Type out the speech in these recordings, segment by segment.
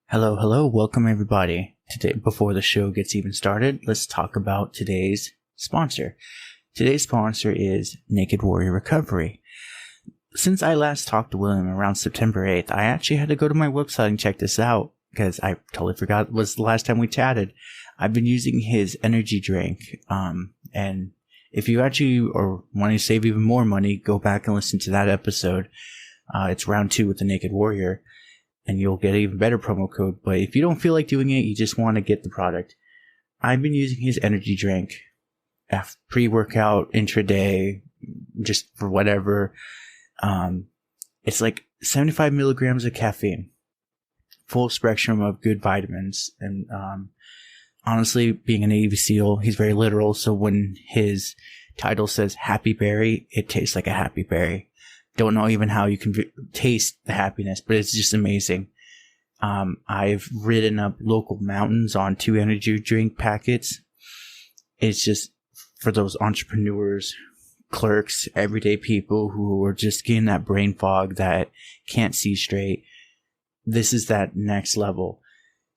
Hello, hello, welcome everybody. Today, before the show gets even started, let's talk about today's sponsor. Today's sponsor is Naked Warrior Recovery. Since I last talked to William around September 8th, I actually had to go to my website and check this out because I totally forgot it was the last time we chatted. I've been using his energy drink, and if you actually are wanting to save even more money, go back and listen to that episode. It's round 2 with the Naked Warrior. And you'll get an even better promo code. But if you don't feel like doing it, you just want to get the product. I've been using his energy drink pre-workout, intraday, just for whatever. It's like 75 milligrams of caffeine, full spectrum of good vitamins. And honestly, being a Navy SEAL, he's very literal. So when his title says happy berry, it tastes like a happy berry. Don't know even how you can taste the happiness, but it's just amazing. I've ridden up local mountains on 2 energy drink packets. It's just for those entrepreneurs, clerks, everyday people who are just getting that brain fog that can't see straight. This is that next level.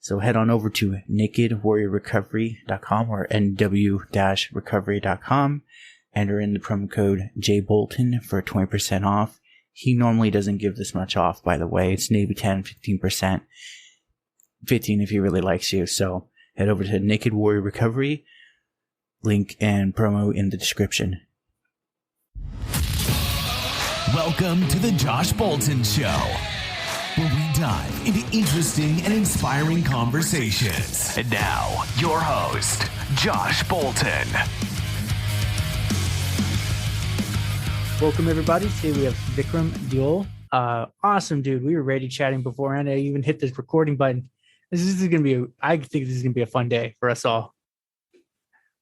So head on over to nakedwarriorrecovery.com or nw-recovery.com. Enter in the promo code JBolton for 20% off. He normally doesn't give this much off, by the way. It's maybe 10, 15%. 15 if he really likes you. So head over to Naked Warrior Recovery. Link and promo in the description. Welcome to the Josh Bolton Show, where we dive into interesting and inspiring conversations. And now, your host, Josh Bolton. Welcome, everybody. Today we have Vikram Deol. Awesome, dude. We were ready chatting beforehand. I even hit this recording button. I think this is going to be a fun day for us all.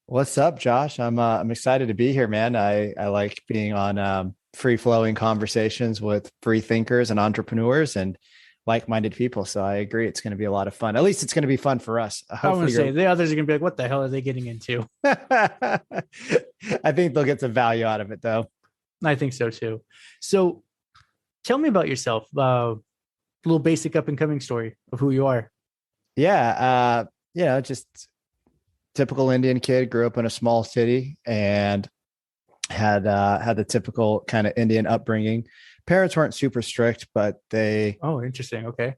What's up, Josh? I'm excited to be here, man. I like being on free-flowing conversations with free thinkers and entrepreneurs and like-minded people. So I agree. It's going to be a lot of fun. At least it's going to be fun for us. I want to say the others are going to be like, what the hell are they getting into? I think they'll get some value out of it, though. I think so too. So tell me about yourself. A little basic up and coming story of who you are. Yeah. Just typical Indian kid, grew up in a small city and had the typical kind of Indian upbringing. Parents weren't super strict, but they, Oh, interesting. Okay.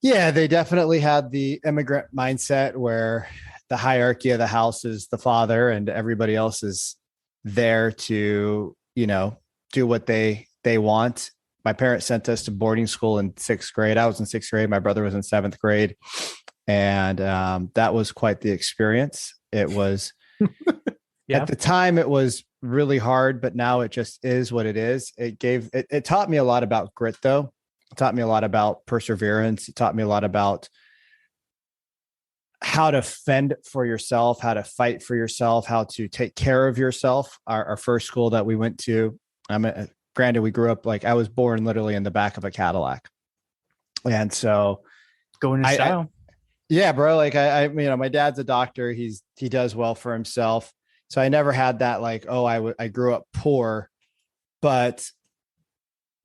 yeah, they definitely had the immigrant mindset where the hierarchy of the house is the father and everybody else is there to, do what they want. My parents sent us to boarding school in 6th grade. I was in 6th grade. My brother was in 7th grade. And that was quite the experience. It was, at the time, it was really hard, but now it just is what it is. It taught me a lot about grit, though. It taught me a lot about perseverance. It taught me a lot about how to fend for yourself, how to fight for yourself, how to take care of yourself. Our first school that we went to, granted, we grew up I was born literally in the back of a Cadillac. And so going in style. Yeah, bro. My dad's a doctor. He does well for himself. So I never had that I grew up poor, but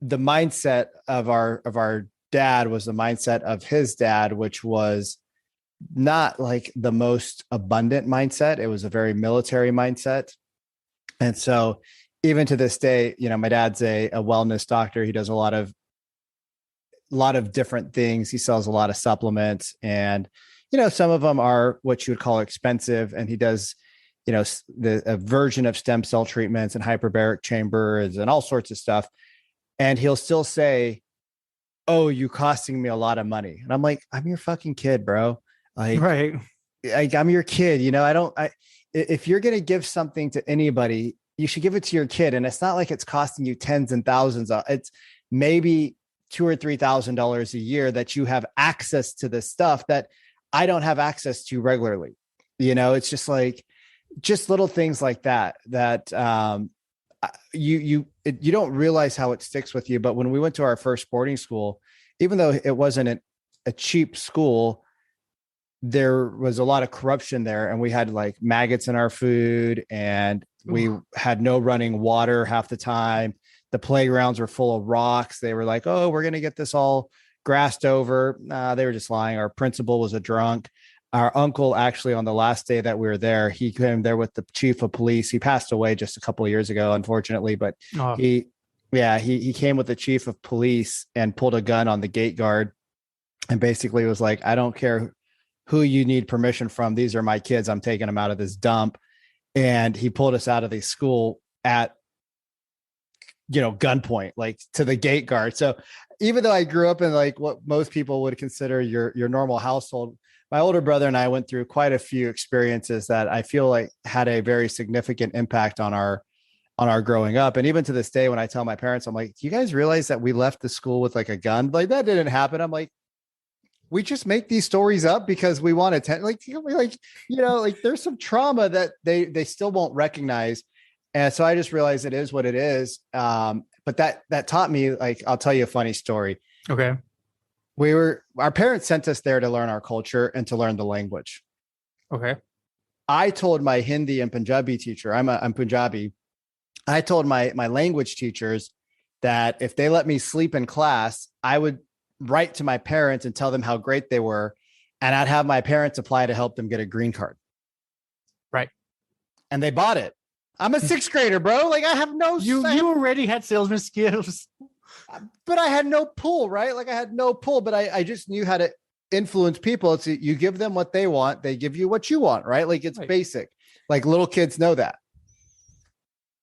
the mindset of our dad was the mindset of his dad, which was not like the most abundant mindset. It was a very military mindset. And so even to this day, my dad's a wellness doctor. He does a lot of different things. He sells a lot of supplements and, some of them are what you would call expensive. And he does, a version of stem cell treatments and hyperbaric chambers and all sorts of stuff. And he'll still say, "Oh, you costing me a lot of money." And I'm like, "I'm your fucking kid, bro." Right. I'm your kid. If you're going to give something to anybody, you should give it to your kid. And it's not like it's costing you tens and thousands. It's maybe $2,000 or $3,000 a year that you have access to this stuff that I don't have access to regularly. It's just little things like that, you don't realize how it sticks with you. But when we went to our first boarding school, even though it wasn't a cheap school, there was a lot of corruption there, and we had maggots in our food, and we had no running water half the time. The playgrounds were full of rocks. They were like, "Oh, we're going to get this all grassed over. They were just lying. Our principal was a drunk. Our uncle, actually, on the last day that we were there, he came there with the chief of police. He passed away just a couple of years ago, unfortunately, but he came with the chief of police and pulled a gun on the gate guard and basically was like, I don't care who you need permission from. These are my kids. I'm taking them out of this dump. And he pulled us out of the school at, gunpoint, like to the gate guard. So even though I grew up in like what most people would consider your normal household, my older brother and I went through quite a few experiences that I feel like had a very significant impact on our growing up. And even to this day, when I tell my parents, I'm like, do you guys realize that we left the school with like a gun? Like that didn't happen. I'm like, we just make these stories up because we want to like there's some trauma that they still won't recognize. And so I just realized it is what it is. But that taught me, like, I'll tell you a funny story. Okay. Our parents sent us there to learn our culture and to learn the language. Okay. I told my Hindi and Punjabi teacher, I'm Punjabi. I told my language teachers that if they let me sleep in class, I would write to my parents and tell them how great they were. And I'd have my parents apply to help them get a green card. Right. And they bought it. I'm a sixth grader, bro. Like I have no, you already had salesman skills, but I had no pull, right? Like I had no pull, but I just knew how to influence people. It's you give them what they want. They give you what you want, right? Like it's basic. Like little kids know that.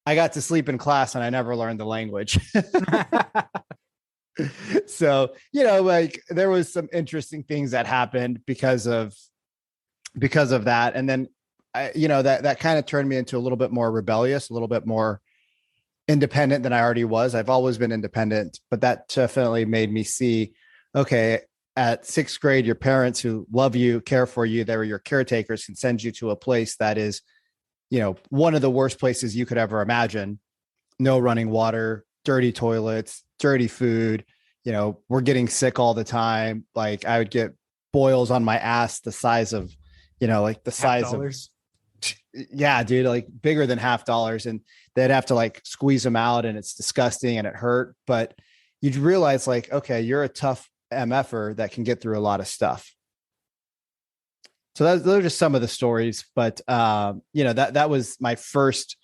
I got to sleep in class and I never learned the language. So, like there was some interesting things that happened because of that. And then that kind of turned me into a little bit more rebellious, a little bit more independent than I already was. I've always been independent, but that definitely made me see, okay, at sixth grade, your parents who love you, care for you, they were your caretakers, can send you to a place that is, one of the worst places you could ever imagine. No running water, dirty toilets, dirty food. We're getting sick all the time. Like I would get boils on my ass the size of, like the size of, yeah, dude, like bigger than $50. And they'd have to like squeeze them out and it's disgusting and it hurt. But you'd realize like, okay, you're a tough MFer that can get through a lot of stuff. So those are just some of the stories, but that was my first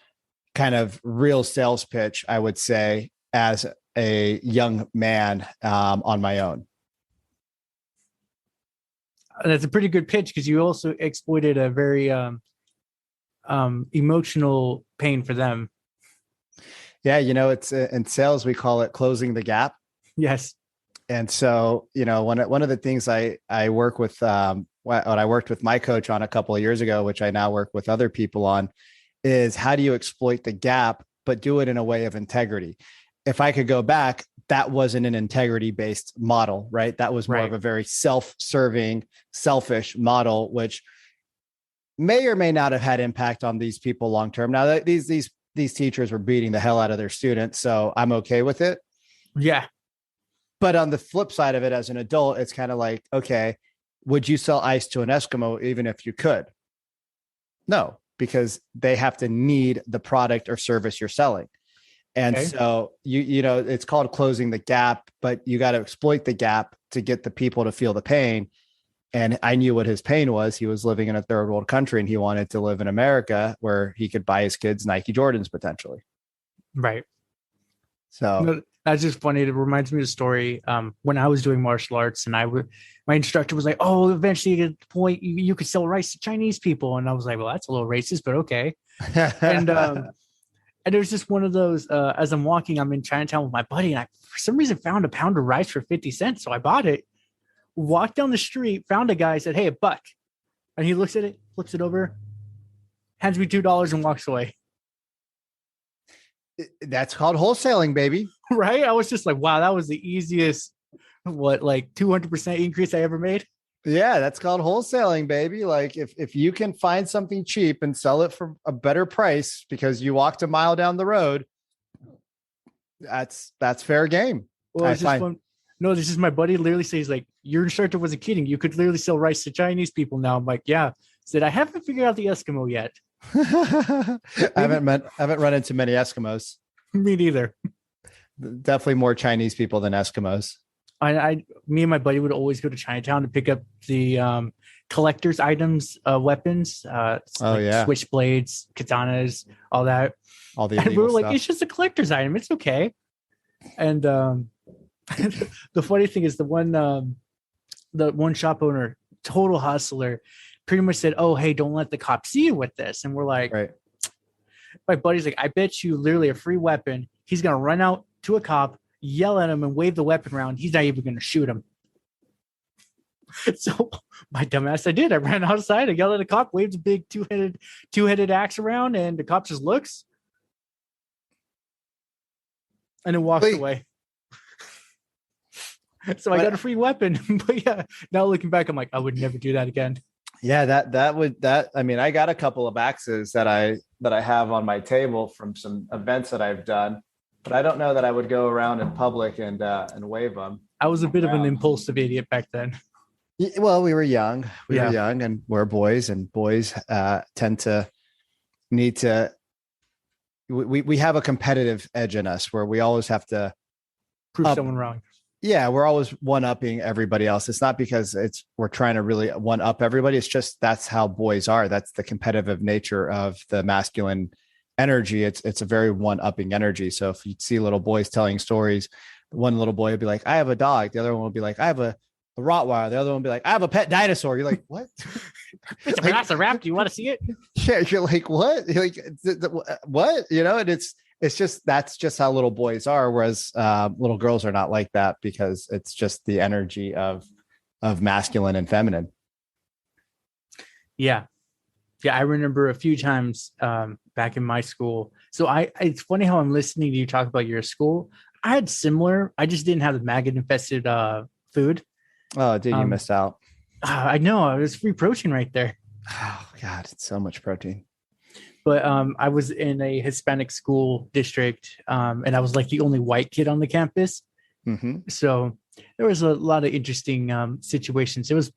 kind of real sales pitch, I would say, as a young man on my own. That's a pretty good pitch because you also exploited a very emotional pain for them. Yeah, it's in sales we call it closing the gap. Yes. And so, one of the things I work with, what I worked with my coach on a couple of years ago, which I now work with other people on, is how do you exploit the gap, but do it in a way of integrity? If I could go back, that wasn't an integrity-based model, right? That was more of a very self-serving, selfish model, which may or may not have had impact on these people long-term. Now, these teachers were beating the hell out of their students, so I'm okay with it. Yeah. But on the flip side of it, as an adult, it's kind of like, okay, would you sell ice to an Eskimo even if you could? No, because they have to need the product or service you're selling. And so it's called closing the gap, but you got to exploit the gap to get the people to feel the pain. And I knew what his pain was. He was living in a third world country and he wanted to live in America where he could buy his kids Nike Jordans potentially. Right. So that's just funny. It reminds me of a story when I was doing martial arts and my instructor was like, oh, eventually you get to the point you could sell rice to Chinese people. And I was like, well, that's a little racist, but okay. And there's just one of those, as I'm walking, I'm in Chinatown with my buddy and I, for some reason, found a pound of rice for 50 cents. So I bought it, walked down the street, found a guy, said, hey, $1. And he looks at it, flips it over, hands me $2 and walks away. That's called wholesaling, baby. Right? I was just like, wow, that was the easiest, 200% increase I ever made? Yeah, that's called wholesaling, baby. Like if you can find something cheap and sell it for a better price because you walked a mile down the road, that's fair game. Well, it's just fun. No, this is my buddy literally says like, your instructor wasn't kidding. You could literally sell rice to Chinese people now. I'm like, yeah. Said I haven't figured out the Eskimo yet. I haven't run into many Eskimos. Me neither. Definitely more Chinese people than Eskimos. Me and my buddy would always go to Chinatown to pick up the collector's items, weapons, switchblades, katanas, all that. All the And we were like, stuff. it's just a collector's item. It's okay. And the funny thing is the one shop owner, total hustler, pretty much said, oh, hey, don't let the cops see you with this. And we're like, Right. My buddy's like, I bet you literally a free weapon. He's going to run out to a cop, yell at him and wave the weapon around. He's not even going to shoot him. So my dumbass, I did. I ran outside. I yelled at a cop, waved a big two-headed axe around, and the cop just looks and then walks away. So I got a free weapon. But yeah, now looking back, I'm like, I would never do that again. Yeah, I mean, I got a couple of axes that I have on my table from some events that I've done, but I don't know that I would go around in public and wave them. I was a bit of an impulsive idiot back then. Well, we were young. We were young, and we're boys, and boys tend to need to. We have a competitive edge in us where we always have to prove someone wrong. Yeah, we're always one-upping everybody else. It's not because we're trying to really one-up everybody. It's just that's how boys are. That's the competitive nature of the masculine energy. It's a very one-upping energy. So if you see little boys telling stories, one little boy will be like, I have a dog. The other one will be like, I have a Rottweiler. The other one will be like, I have a pet dinosaur. You're like, what? It's a velociraptor. You want to see it? Yeah, you're like, what? You're like, what? You know, and it's just that's just how little boys are, whereas little girls are not like that because it's just the energy of masculine and feminine. Yeah, I remember a few times back in my school. So it's funny how I'm listening to you talk about your school. I had similar. I just didn't have the maggot infested food. Oh, dude, you missed out. I know. It was free protein right there. Oh God, it's so much protein. But I was in a Hispanic school district, and I was like the only white kid on the campus. Mm-hmm. So there was a lot of interesting situations. It was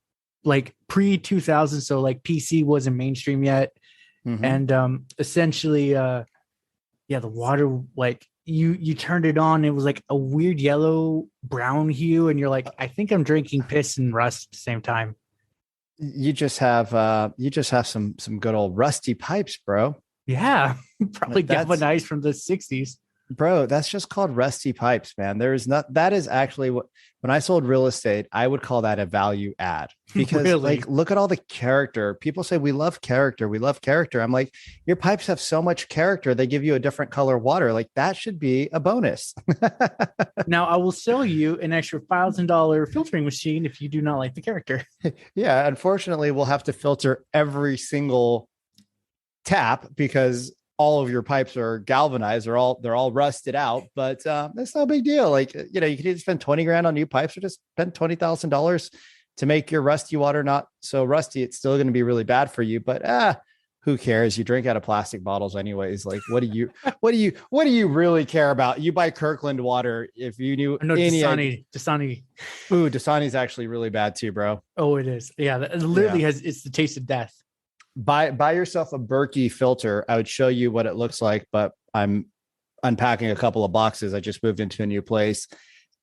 like pre-2000, so like PC wasn't mainstream yet. Mm-hmm. And essentially, the water, like you turned it on, it was like a weird yellow brown hue, and you're like, I think I'm drinking piss and rust at the same time. You just have some good old rusty pipes, bro. Yeah, probably galvanized from the 60s. Bro, that's just called rusty pipes, man. That is actually what, when I sold real estate, I would call that a value add because Really? Like, look at all the character. People say we love character. We love character. I'm like, your pipes have so much character. They give you a different color water. Like that should be a bonus. Now I will sell you an extra $1,000 filtering machine if you do not like the character. Yeah. Unfortunately, we'll have to filter every single tap because all of your pipes are galvanized. They're all rusted out, but that's no big deal. Like, you know, you could either spend 20 grand on new pipes or just spend $20,000 to make your rusty water not so rusty. It's still going to be really bad for you, but who cares? You drink out of plastic bottles anyways. Like, what do you really care about? You buy Kirkland water. If you knew Dasani. Ooh, Dasani's actually really bad too, bro. Oh, it is. Yeah. It literally it's the taste of death. Buy yourself a Berkey filter. I would show you what it looks like, but I'm unpacking a couple of boxes. I just moved into a new place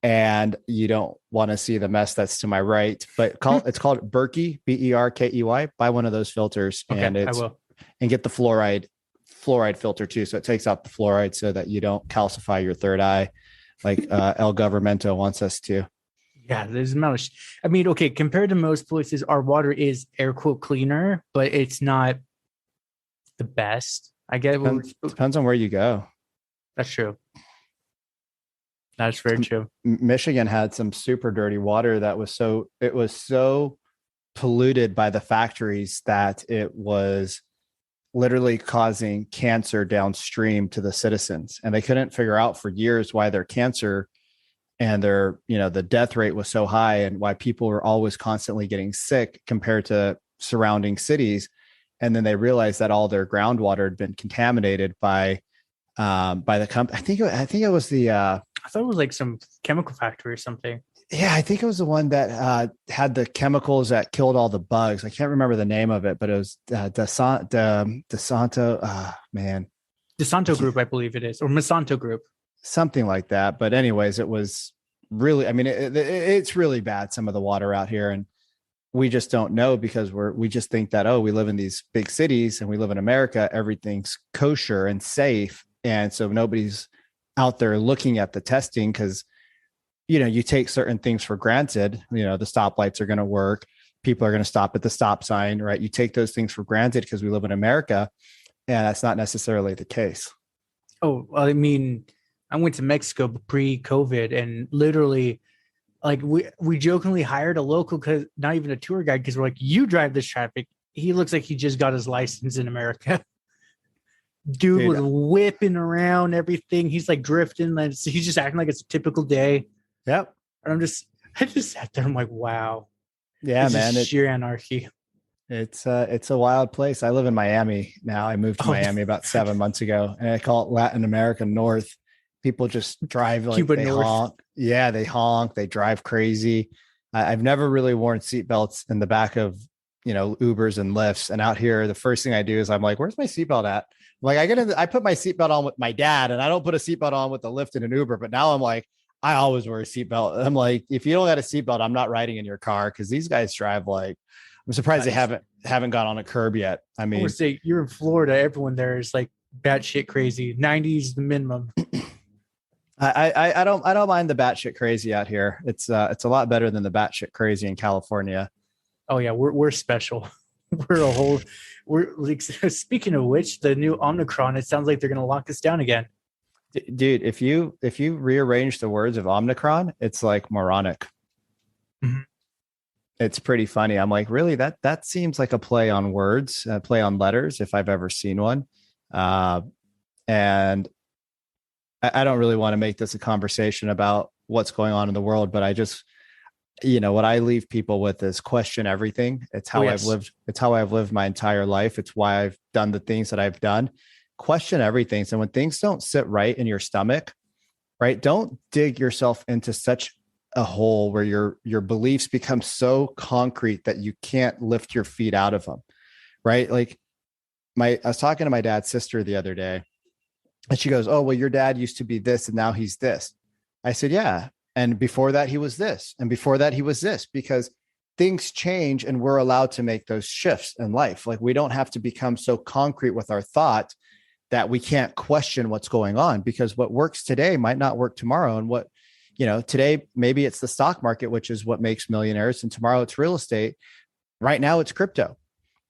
and you don't want to see the mess that's to my right, but it's called Berkey, Berkey. Buy one of those filters. Okay, and I will. And get the fluoride filter too. So it takes out the fluoride so that you don't calcify your third eye like El Governmento wants us to. Yeah, there's amount of. I mean, okay, compared to most places, our water is air quote cleaner, but it's not the best. I get depends on where you go. That's true. That's very true. Michigan had some super dirty water that was so polluted by the factories that it was literally causing cancer downstream to the citizens, and they couldn't figure out for years why their cancer and the death rate was so high and why people were always constantly getting sick compared to surrounding cities. And then they realized that all their groundwater had been contaminated by the company. I think it was I thought it was like some chemical factory or something. Yeah, I think it was the one that had the chemicals that killed all the bugs. I can't remember the name of it, but it was DeSanto. DeSanto Group, I believe it is, or Monsanto Group. Something like that. But anyways, it was really, I mean, it's really bad, some of the water out here. And we just don't know because we just think that, oh, we live in these big cities and we live in America, everything's kosher and safe. And so nobody's out there looking at the testing because, you take certain things for granted. The stoplights are going to work. People are going to stop at the stop sign, right? You take those things for granted because we live in America, and that's not necessarily the case. Oh, I mean, I went to Mexico pre-COVID, and literally, like we jokingly hired a local, because not even a tour guide, because we're like, you drive this traffic. He looks like he just got his license in America. Dude was whipping around everything. He's like drifting. He's just acting like it's a typical day. Yep. And I just sat there. I'm like, wow. Yeah, it's man. It's sheer anarchy. It's a wild place. I live in Miami now. I moved to Miami about 7 months ago, and I call it Latin America North. People just drive like Cuba they North. honk. Yeah, they honk. They drive crazy. I've never really worn seatbelts in the back of, Ubers and Lyfts. And out here, the first thing I do is I'm like, where's my seatbelt at? Like I put my seatbelt on with my dad, and I don't put a seatbelt on with the Lyft and an Uber. But now I'm like, I always wear a seatbelt. I'm like, if you don't got a seatbelt, I'm not riding in your car, because these guys drive like, I'm surprised they haven't got on a curb yet. I mean, I would say you're in Florida. Everyone there is like batshit crazy. 90 is the minimum. I don't mind the batshit crazy out here. It's a lot better than the batshit crazy in California. Oh yeah, we're special. We're like, speaking of which, the new Omicron, it sounds like they're gonna lock us down again. Dude, if you rearrange the words of Omicron, it's like moronic. Mm-hmm. It's pretty funny. I'm like, really? That seems like a play on words, play on letters, if I've ever seen one. And I don't really want to make this a conversation about what's going on in the world, but I just, what I leave people with is question everything. It's how I've lived. It's how I've lived my entire life. It's why I've done the things that I've done. Question everything. So when things don't sit right in your stomach, right, don't dig yourself into such a hole where your beliefs become so concrete that you can't lift your feet out of them. Right. Like I was talking to my dad's sister the other day, and she goes, oh, well, your dad used to be this and now he's this. I said, yeah. And before that he was this. And before that he was this, because things change and we're allowed to make those shifts in life. Like we don't have to become so concrete with our thought that we can't question what's going on, because what works today might not work tomorrow. And what, today, maybe it's the stock market, which is what makes millionaires. And tomorrow it's real estate. Right now it's crypto,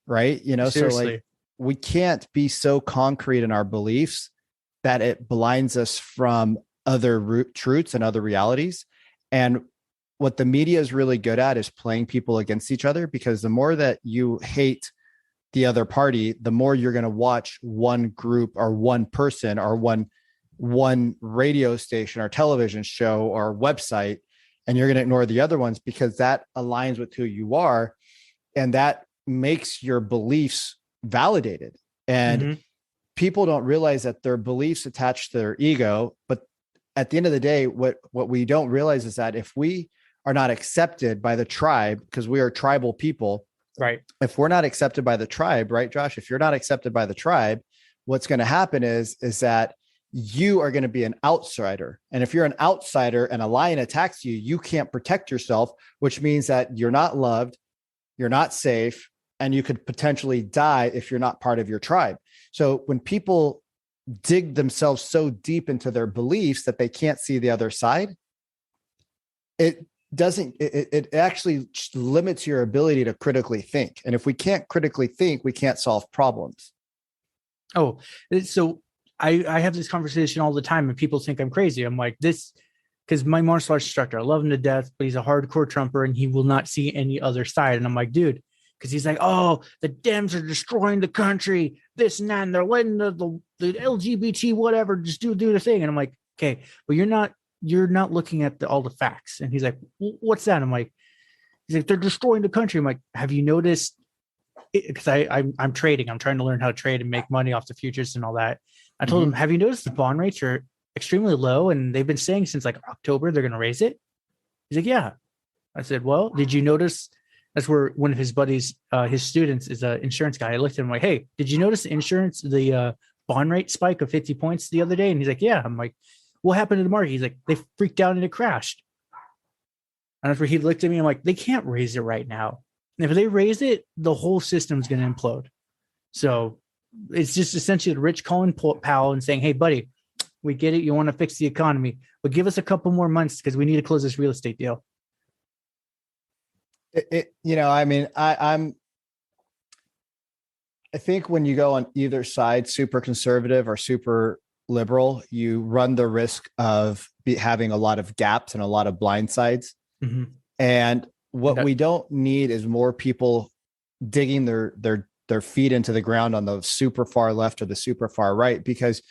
right? Seriously. So like we can't be so concrete in our beliefs that it blinds us from other truths and other realities. And what the media is really good at is playing people against each other, because the more that you hate the other party, the more you're going to watch one group or one person or one radio station or television show or website, and you're going to ignore the other ones because that aligns with who you are. And that makes your beliefs validated. And people don't realize that their beliefs attach to their ego. But at the end of the day, what we don't realize is that if we are not accepted by the tribe, because we are tribal people, right? If we're not accepted by the tribe, right, Josh, if you're not accepted by the tribe, what's going to happen is that you are going to be an outsider. And if you're an outsider and a lion attacks you, you can't protect yourself, which means that you're not loved, you're not safe, and you could potentially die if you're not part of your tribe. So when people dig themselves so deep into their beliefs that they can't see the other side, it actually limits your ability to critically think. And if we can't critically think, we can't solve problems. Oh, so I have this conversation all the time, and people think I'm crazy. I'm like, this, because my martial arts instructor, I love him to death, but he's a hardcore Trumper and he will not see any other side. And I'm like, dude, because he's like, oh, the Dems are destroying the country, this and that, and they're letting the LGBT whatever just do the thing. And I'm like, okay, but you're not looking at all the facts. And he's like, what's that? I'm like, he's like, they're destroying the country. I'm like, have you noticed? Because I'm trading. I'm trying to learn how to trade and make money off the futures and all that. I told him, have you noticed the bond rates are extremely low? And they've been saying since like October, they're going to raise it. He's like, yeah. I said, well, did you notice? That's where one of his buddies, his students, is an insurance guy. I looked at him like, hey, did you notice the bond rate spike of 50 points the other day? And he's like, yeah. I'm like, what happened to the market? He's like, they freaked out and it crashed. And that's where he looked at me. I'm like, they can't raise it right now. And if they raise it, the whole system's going to implode. So it's just essentially the rich calling Powell and saying, hey, buddy, we get it. You want to fix the economy, but give us a couple more months because we need to close this real estate deal. I think when you go on either side, super conservative or super liberal, you run the risk of having a lot of gaps and a lot of blind sides. Mm-hmm. And what we don't need is more people digging their feet into the ground on the super far left or the super far right, because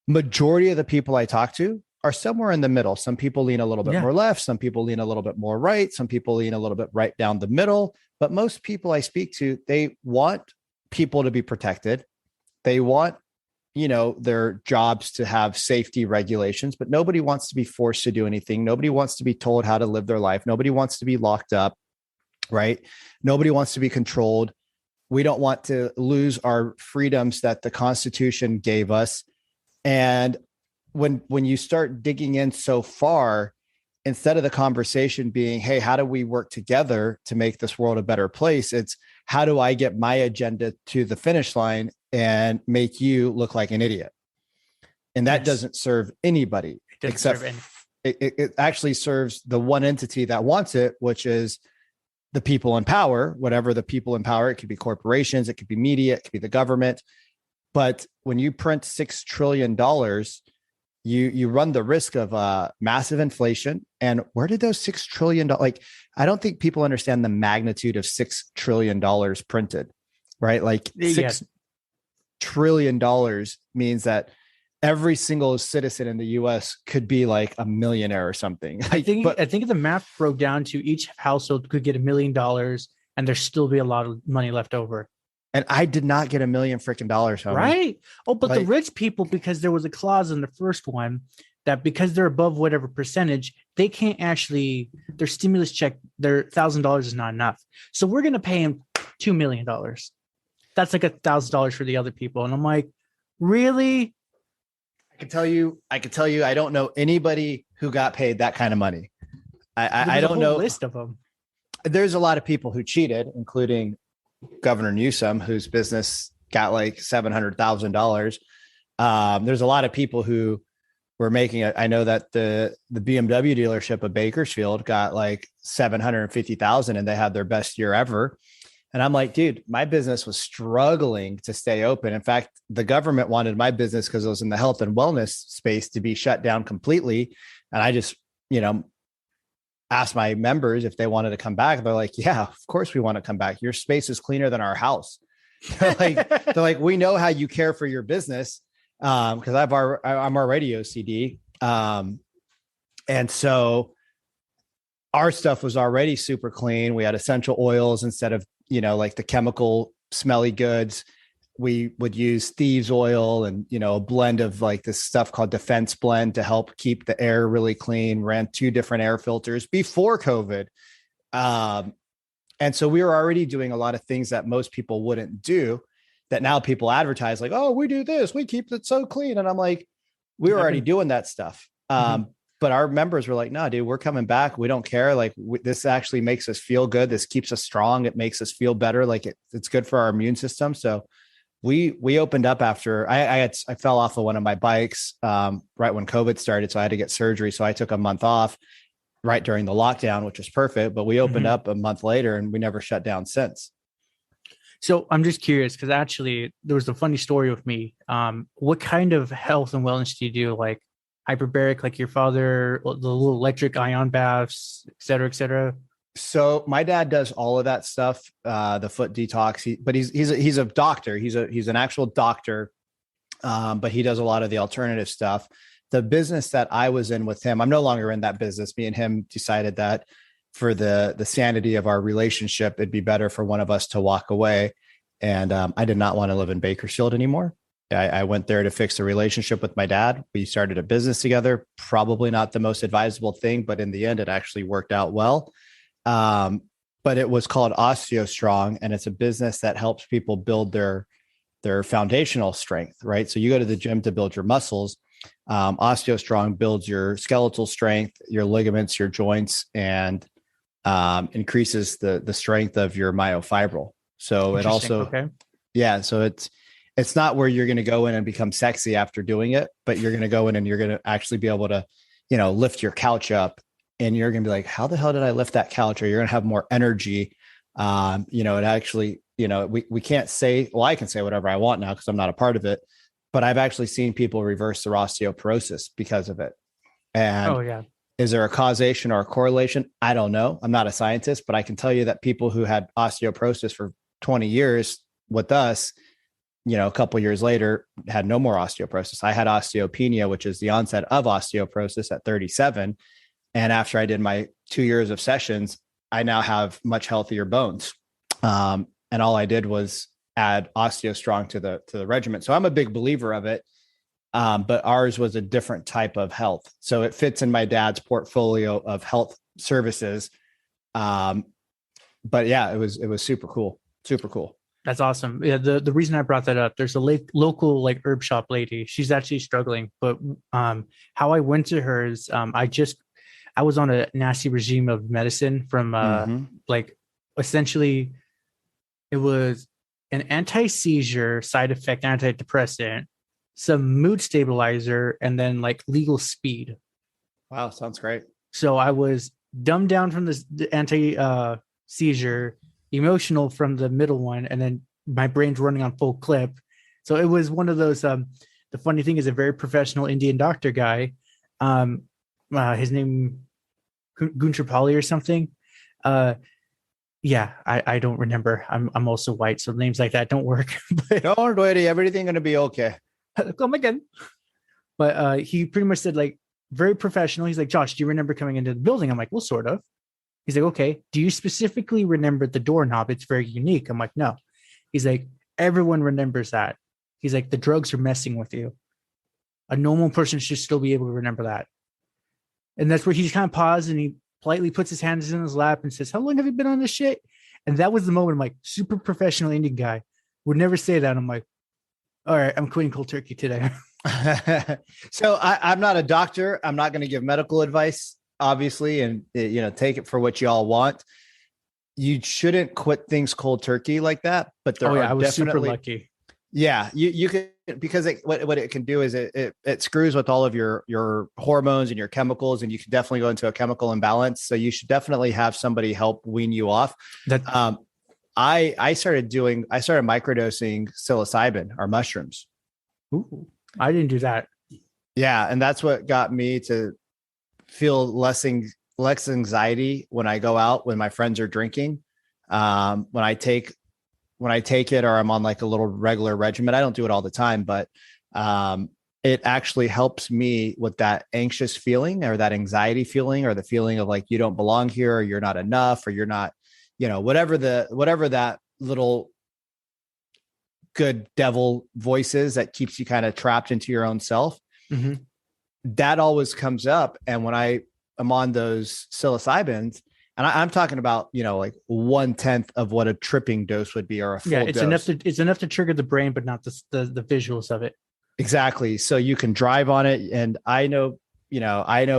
majority of the people I talk to are somewhere in the middle. Some people lean a little bit more left. Some people lean a little bit more right. Some people lean a little bit right down the middle. But most people I speak to, they want people to be protected. They want, their jobs to have safety regulations, but nobody wants to be forced to do anything. Nobody wants to be told how to live their life. Nobody wants to be locked up, right? Nobody wants to be controlled. We don't want to lose our freedoms that the Constitution gave us. And when you start digging in so far, instead of the conversation being, hey, how do we work together to make this world a better place? It's how do I get my agenda to the finish line and make you look like an idiot? And that doesn't serve anybody. It actually serves the one entity that wants it, which is the people in power, whatever the people in power. It could be corporations, it could be media, it could be the government. But when you print $6 trillion, you run the risk of massive inflation. And where did those $6 trillion, I don't think people understand the magnitude of $6 trillion printed, right? Like $6 trillion means that every single citizen in the US could be like a millionaire or something. I think the math broke down to each household could get $1 million and there still be a lot of money left over. And I did not get $1 million freaking dollars. Homie. Right. Oh, but the rich people, because there was a clause in the first one that because they're above whatever percentage, they can't actually, their stimulus check, their $1,000 is not enough. So we're going to pay him $2 million. That's like $1,000 for the other people. And I'm like, really? I can tell you, I don't know anybody who got paid that kind of money. I don't know. List of them. There's a lot of people who cheated, including Governor Newsom, whose business got like $700,000. There's a lot of people who were making it. I know that the BMW dealership of Bakersfield got like $750,000 and they had their best year ever. And I'm like, dude, my business was struggling to stay open. In fact, the government wanted my business, because it was in the health and wellness space, to be shut down completely. And I just, asked my members if they wanted to come back. They're like, yeah, of course we want to come back. Your space is cleaner than our house. they're like, we know how you care for your business. Cause I'm already OCD. And so our stuff was already super clean. We had essential oils instead of, like the chemical smelly goods. We would use thieves oil and, a blend of like this stuff called Defense Blend to help keep the air really clean. Ran 2 different air filters before COVID. And so we were already doing a lot of things that most people wouldn't do, that now people advertise like, oh, we do this, we keep it so clean. And I'm like, we were already doing that stuff. But our members were like, no, dude, we're coming back. We don't care. Like this actually makes us feel good. This keeps us strong. It makes us feel better. Like it's good for our immune system. So we opened up after I fell off of one of my bikes right when COVID started. So I had to get surgery. So I took a month off right during the lockdown, which was perfect. But we opened up a month later and we never shut down since. So I'm just curious, because actually there was a funny story with me. What kind of health and wellness do you do? Like hyperbaric, like your father, the little electric ion baths, et cetera, et cetera? So my dad does all of that stuff, the foot detox, but he's a doctor. He's an actual doctor. But he does a lot of the alternative stuff. The business that I was in with him, I'm no longer in that business. Me and him decided that for the sanity of our relationship, it'd be better for one of us to walk away. And I did not want to live in Bakersfield anymore. I went there to fix the relationship with my dad. We started a business together, probably not the most advisable thing, but in the end, it actually worked out well. But it was called OsteoStrong, and it's a business that helps people build their foundational strength, right? So you go to the gym to build your muscles, OsteoStrong builds your skeletal strength, your ligaments, your joints, and increases the strength of your myofibril. So it also, okay. yeah. So it's not where you're going to go in and become sexy after doing it, but you're going to go in and you're going to actually be able to, lift your couch up, and you're going to be like, how the hell did I lift that couch? Or you're going to have more energy. It actually, we can't say, well, I can say whatever I want now because I'm not a part of it, but I've actually seen people reverse their osteoporosis because of it. And is there a causation or a correlation? I don't know. I'm not a scientist, but I can tell you that people who had osteoporosis for 20 years with us, a couple of years later, had no more osteoporosis. I had osteopenia, which is the onset of osteoporosis at 37. And after I did my 2 years of sessions, I now have much healthier bones. And all I did was add OsteoStrong to the regimen. So I'm a big believer of it. But ours was a different type of health. So it fits in my dad's portfolio of health services. But yeah, it was super cool. Super cool. That's awesome. Yeah. The reason I brought that up, there's a local herb shop lady. She's actually struggling, but how I went to her is I was on a nasty regime of medicine from essentially it was an anti-seizure side effect, antidepressant, some mood stabilizer, and then legal speed. Wow. Sounds great. So I was dumbed down from the anti-seizure, emotional from the middle one, and then my brain's running on full clip. So it was one of those, the funny thing is a very professional Indian doctor guy. His name, Gunter Pali or something. I don't remember. I'm also white, so names like that don't work. But don't worry, everything gonna be okay. Come again. But he pretty much said very professional. He's like, Josh, do you remember coming into the building? I'm like, well, sort of. He's like, okay. Do you specifically remember the doorknob? It's very unique. I'm like, no. He's like, everyone remembers that. He's like, the drugs are messing with you. A normal person should still be able to remember that. And that's where he just kind of paused and he politely puts his hands in his lap and says, how long have you been on this shit? And that was the moment I'm like, super professional Indian guy would never say that. I'm like, all right, I'm quitting cold turkey today. So I'm not a doctor. I'm not going to give medical advice, obviously, and take it for what you all want. You shouldn't quit things cold turkey like that. But I was super lucky. Yeah, you can, because what it can do is it screws with all of your hormones and your chemicals, and you can definitely go into a chemical imbalance. So you should definitely have somebody help wean you off. I started microdosing psilocybin or mushrooms. Ooh, I didn't do that. Yeah. And that's what got me to feel less anxiety when I go out, when my friends are drinking. When I take it, or I'm on a little regular regimen, I don't do it all the time, but it actually helps me with that anxious feeling or that anxiety feeling, or the feeling of you don't belong here, or you're not enough, or you're not, whatever that little good devil voice is that keeps you kind of trapped into your own self. Mm-hmm. That always comes up. And when I am on those psilocybins, and I'm talking about, 1/10 of what a tripping dose would be, or a full dose. It's enough to trigger the brain, but not the visuals of it. Exactly. So you can drive on it. And I know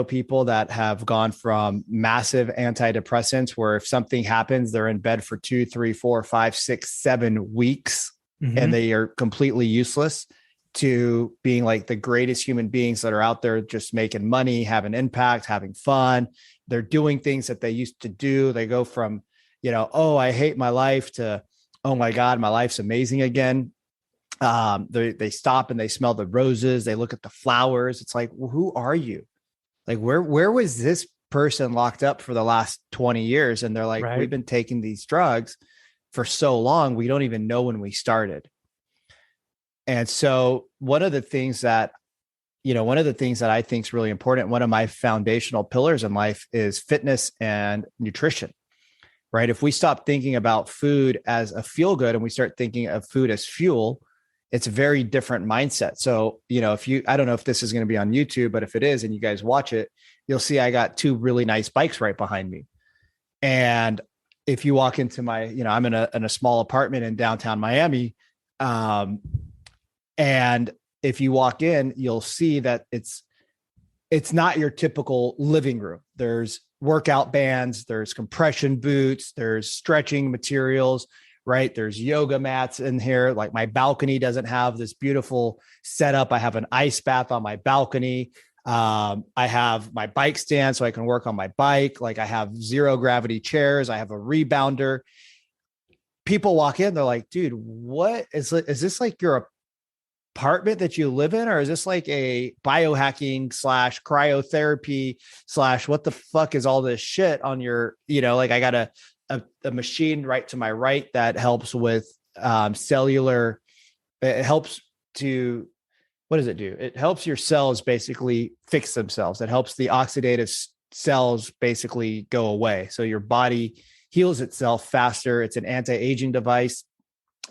people that have gone from massive antidepressants where if something happens, they're in bed for 2, 3, 4, 5, 6, 7 weeks, mm-hmm. and they are completely useless, to being the greatest human beings that are out there, just making money, having impact, having fun. They're doing things that they used to do. They go from, oh, I hate my life, to, oh my God, my life's amazing again. They stop and they smell the roses. They look at the flowers. It's like, well, who are you? Where was this person locked up for the last 20 years? And they're like, right. We've been taking these drugs for so long, we don't even know when we started. And so one of the things that I think is really important, one of my foundational pillars in life, is fitness and nutrition, right? If we stop thinking about food as a feel good and we start thinking of food as fuel, it's a very different mindset. So, I don't know if this is going to be on YouTube, but if it is, and you guys watch it, you'll see I got 2 really nice bikes right behind me. And if you walk into my, I'm in a small apartment in downtown Miami. And if you walk in, you'll see that it's not your typical living room. There's workout bands, there's compression boots, there's stretching materials, right? There's yoga mats in here. Like my balcony doesn't have this beautiful setup. I have an ice bath on my balcony. I have my bike stand so I can work on my bike. Like I have zero gravity chairs. I have a rebounder. People walk in, they're like, dude, what is this like your apartment that you live in? Or is this like a biohacking / cryotherapy / what the fuck is all this shit on your, like I got a machine right to my right that helps with cellular. It helps to, what does it do? It helps your cells basically fix themselves. It helps the oxidative cells basically go away. So your body heals itself faster. It's an anti-aging device.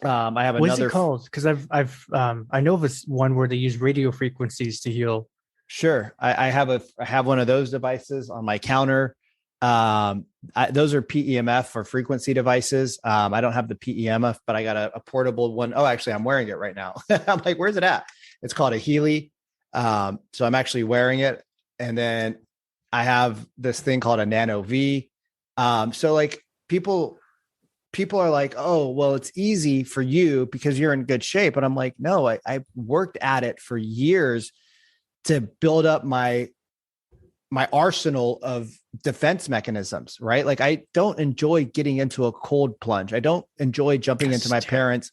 I have What's another. it called? Because I know of one where they use radio frequencies to heal. Sure, I have one of those devices on my counter. Those are PEMF or frequency devices. I don't have the PEMF, but I got a portable one. Oh, actually, I'm wearing it right now. I'm like, where's it at? It's called a Healy. So I'm actually wearing it, and then I have this thing called a Nano V. So like people are like, oh, well, it's easy for you because you're in good shape. And I'm like, no, I worked at it for years to build up my arsenal of defense mechanisms, right? Like I don't enjoy getting into a cold plunge. I don't enjoy jumping into my parents'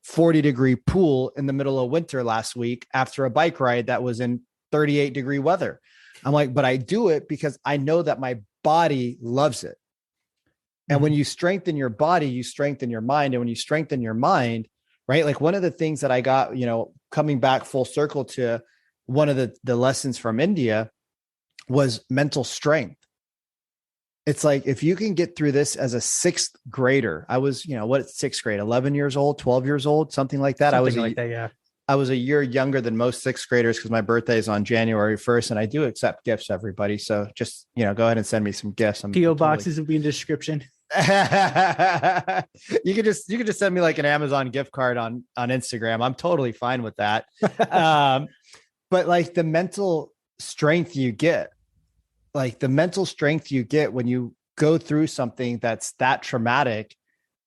40-degree pool in the middle of winter last week after a bike ride that was in 38-degree weather. I'm like, but I do it because I know that my body loves it. And when you strengthen your body, you strengthen your mind. And when you strengthen your mind, right? Like one of the things that I got, coming back full circle to one of the lessons from India was mental strength. It's like, if you can get through this as a sixth grader, I was, sixth grade, 11 years old, 12 years old, something like that. Yeah. I was a year younger than most sixth graders because my birthday is on January 1st, and I do accept gifts, everybody. So just, go ahead and send me some gifts. PO boxes will be in the description. You could just send me like an Amazon gift card on Instagram. I'm totally fine with that. But like the mental strength you get when you go through something that's that traumatic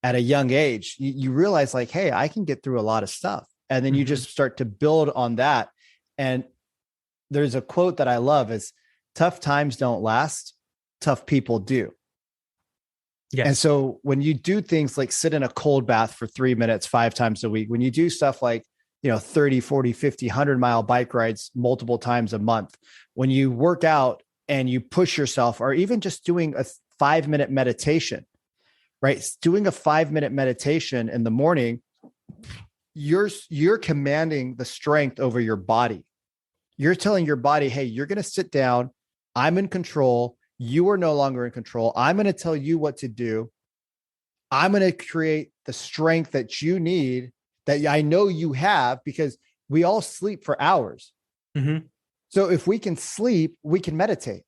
at a young age, you realize like, hey, I can get through a lot of stuff. And then you just start to build on that. And there's a quote that I love is, tough times don't last, tough people do. Yes. And so when you do things like sit in a cold bath for 3 minutes, 5 times a week, when you do stuff like, 30, 40, 50, 100-mile bike rides multiple times a month, when you work out and you push yourself, or even just doing a 5-minute meditation, right? Doing a 5-minute meditation in the morning, you're commanding the strength over your body. You're telling your body, hey, you're going to sit down. I'm in control. You are no longer in control. I'm going to tell you what to do. I'm going to create the strength that you need, that I know you have, because we all sleep for hours. Mm-hmm. So if we can sleep, we can meditate.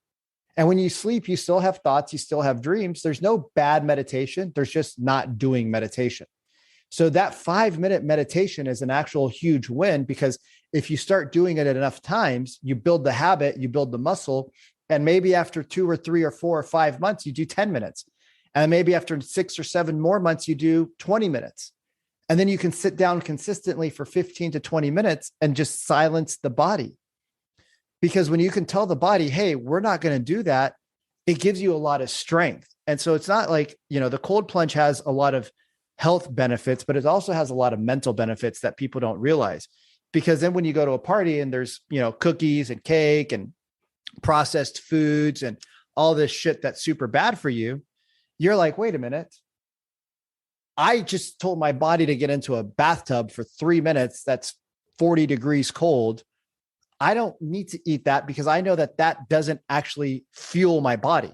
And when you sleep, you still have thoughts, you still have dreams. There's no bad meditation. There's just not doing meditation. So that 5-minute meditation is an actual huge win, because if you start doing it enough times, you build the habit, you build the muscle. And maybe after 2 or 3 or 4 or 5 months, you do 10 minutes. And maybe after 6 or 7 more months, you do 20 minutes. And then you can sit down consistently for 15 to 20 minutes and just silence the body. Because when you can tell the body, hey, we're not going to do that, it gives you a lot of strength. And so it's not like, the cold plunge has a lot of health benefits, but it also has a lot of mental benefits that people don't realize. Because then when you go to a party and there's, cookies and cake and processed foods and all this shit that's super bad for you, you're like, wait a minute. I just told my body to get into a bathtub for 3 minutes. That's 40 degrees cold. I don't need to eat that, because I know that that doesn't actually fuel my body.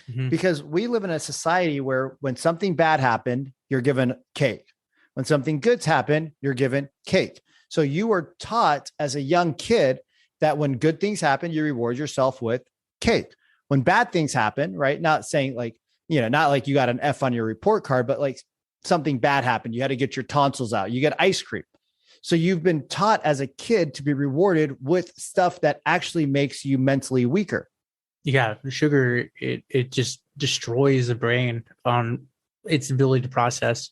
Mm-hmm. Because we live in a society where when something bad happened, you're given cake. When something good's happened, you're given cake. So you were taught as a young kid that when good things happen, you reward yourself with cake. When bad things happen, right? Not saying like, not like you got an F on your report card, but like something bad happened. You had to get your tonsils out. You get ice cream. So you've been taught as a kid to be rewarded with stuff that actually makes you mentally weaker. Yeah, the sugar, it just destroys the brain on its ability to process.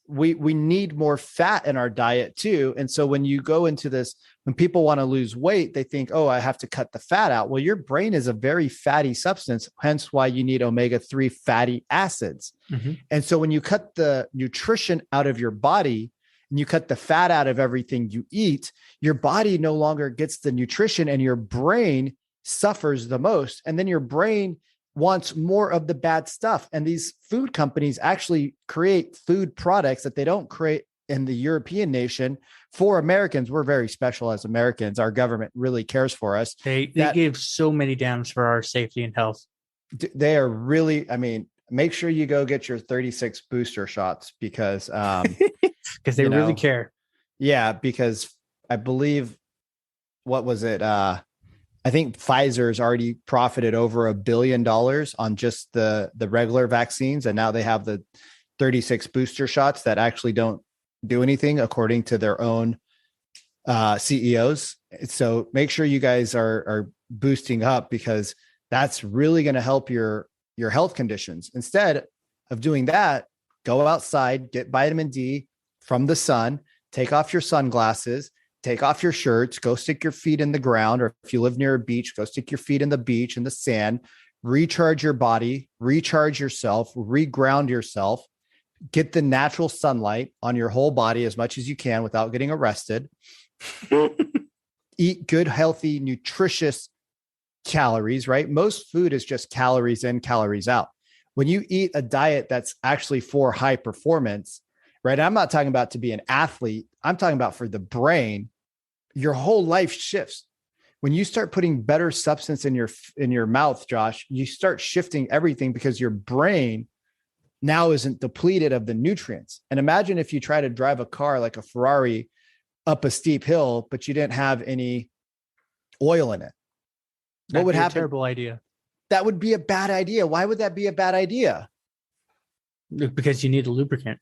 We need more fat in our diet too. And so when you go into this, when people want to lose weight, they think, oh, I have to cut the fat out. Well, your brain is a very fatty substance, hence why you need omega-3 fatty acids. Mm-hmm. And so when you cut the nutrition out of your body and you cut the fat out of everything you eat, your body no longer gets the nutrition and your brain suffers the most. And then your brain wants more of the bad stuff. And these food companies actually create food products that they don't create in the European nation for Americans. We're very special as Americans. Our government really cares for us. They give so many damns for our safety and health. They are really, I mean, make sure you go get your 36 booster shots because they really care. Yeah, because I believe, what was it? I think Pfizer's already profited over $1 billion on just the regular vaccines. And now they have the 36 booster shots that actually don't do anything according to their own CEOs. So make sure you guys are boosting up, because that's really going to help your health conditions. Instead of doing that, go outside, get vitamin D from the sun, take off your sunglasses, take off your shirts, go stick your feet in the ground, or if you live near a beach, go stick your feet in the beach, in the sand, recharge your body, recharge yourself, reground yourself, get the natural sunlight on your whole body as much as you can without getting arrested. Eat good, healthy, nutritious calories, right? Most food is just calories in, calories out. When you eat a diet that's actually for high performance, right? I'm not talking about to be an athlete. I'm talking about for the brain. Your whole life shifts. When you start putting better substance in your mouth, Josh, you start shifting everything, because your brain now isn't depleted of the nutrients. And imagine if you try to drive a car like a Ferrari up a steep hill, but you didn't have any oil in it. What would happen? Terrible idea. That would be a bad idea. Why would that be a bad idea? Because you need a lubricant.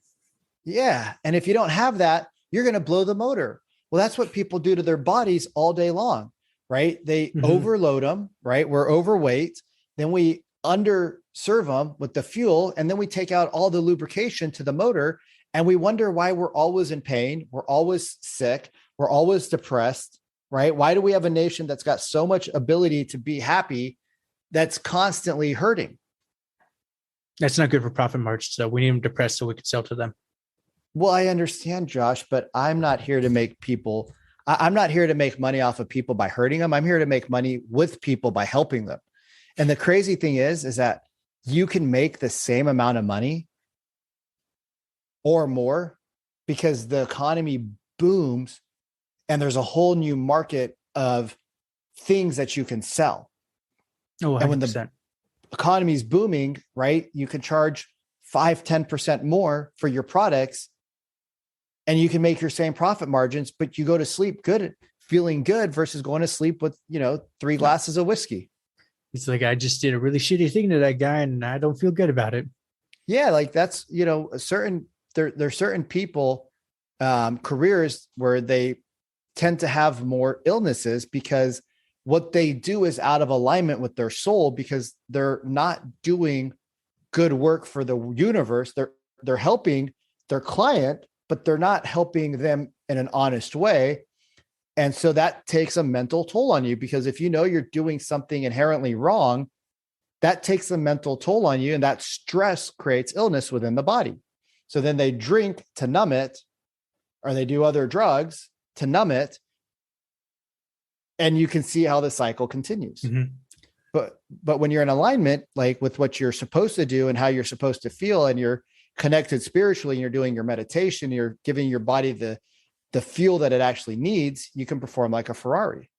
Yeah. And if you don't have that, you're going to blow the motor. Well, that's what people do to their bodies all day long, right? They overload them, right? We're overweight. Then we underserve them with the fuel. And then we take out all the lubrication to the motor. And we wonder why we're always in pain. We're always sick. We're always depressed, right? Why do we have a nation that's got so much ability to be happy that's constantly hurting? That's not good for profit margins. So we need them depressed so we can sell to them. Well, I understand, Josh, but I'm not here to make I'm not here to make money off of people by hurting them. I'm here to make money with people by helping them. And the crazy thing is that you can make the same amount of money or more, because the economy booms and there's a whole new market of things that you can sell. Oh, 100%. And when the economy is booming, right, you can charge 5-10% more for your products, and you can make your same profit margins, but you go to sleep good, feeling good, versus going to sleep with, 3 glasses of whiskey. It's like, I just did a really shitty thing to that guy and I don't feel good about it. Yeah. Like that's, there's certain people, careers where they tend to have more illnesses because what they do is out of alignment with their soul, because they're not doing good work for the universe. They're helping their client, but they're not helping them in an honest way. And so that takes a mental toll on you, because if you're doing something inherently wrong, that takes a mental toll on you, and that stress creates illness within the body. So then they drink to numb it, or they do other drugs to numb it. And you can see how the cycle continues. Mm-hmm. But when you're in alignment, like with what you're supposed to do and how you're supposed to feel, and you're connected spiritually, and you're doing your meditation, you're giving your body the fuel that it actually needs, you can perform like a Ferrari.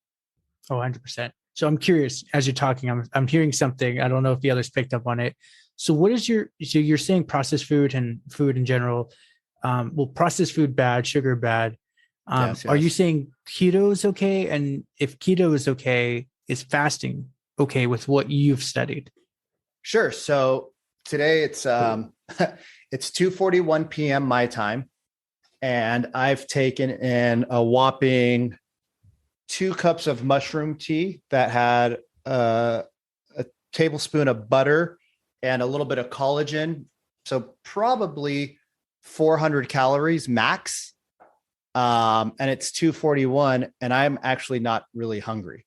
Oh, 100%. So I'm curious, as you're talking, I'm hearing something. I don't know if the others picked up on it. So what is so you're saying processed food and food in general, processed food bad, sugar bad. Yes. Are you saying keto is okay? And if keto is okay, is fasting okay with what you've studied? Sure. So today it's 2:41 p.m. my time. and I've taken in a whopping 2 cups of mushroom tea that had a tablespoon of butter and a little bit of collagen. So probably 400 calories max. And it's 2:41, and I'm actually not really hungry.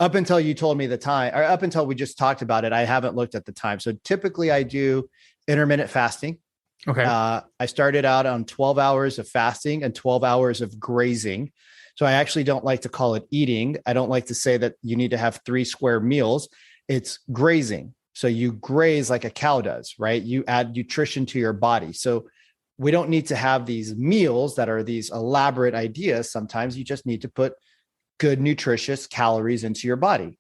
Up until you told me the time, or up until we just talked about it, I haven't looked at the time. So typically I do intermittent fasting. Okay. I started out on 12 hours of fasting and 12 hours of grazing. So I actually don't like to call it eating. I don't like to say that you need to have 3 square meals. It's grazing. So you graze like a cow does, right? You add nutrition to your body. So we don't need to have these meals that are these elaborate ideas. Sometimes you just need to put good, nutritious calories into your body.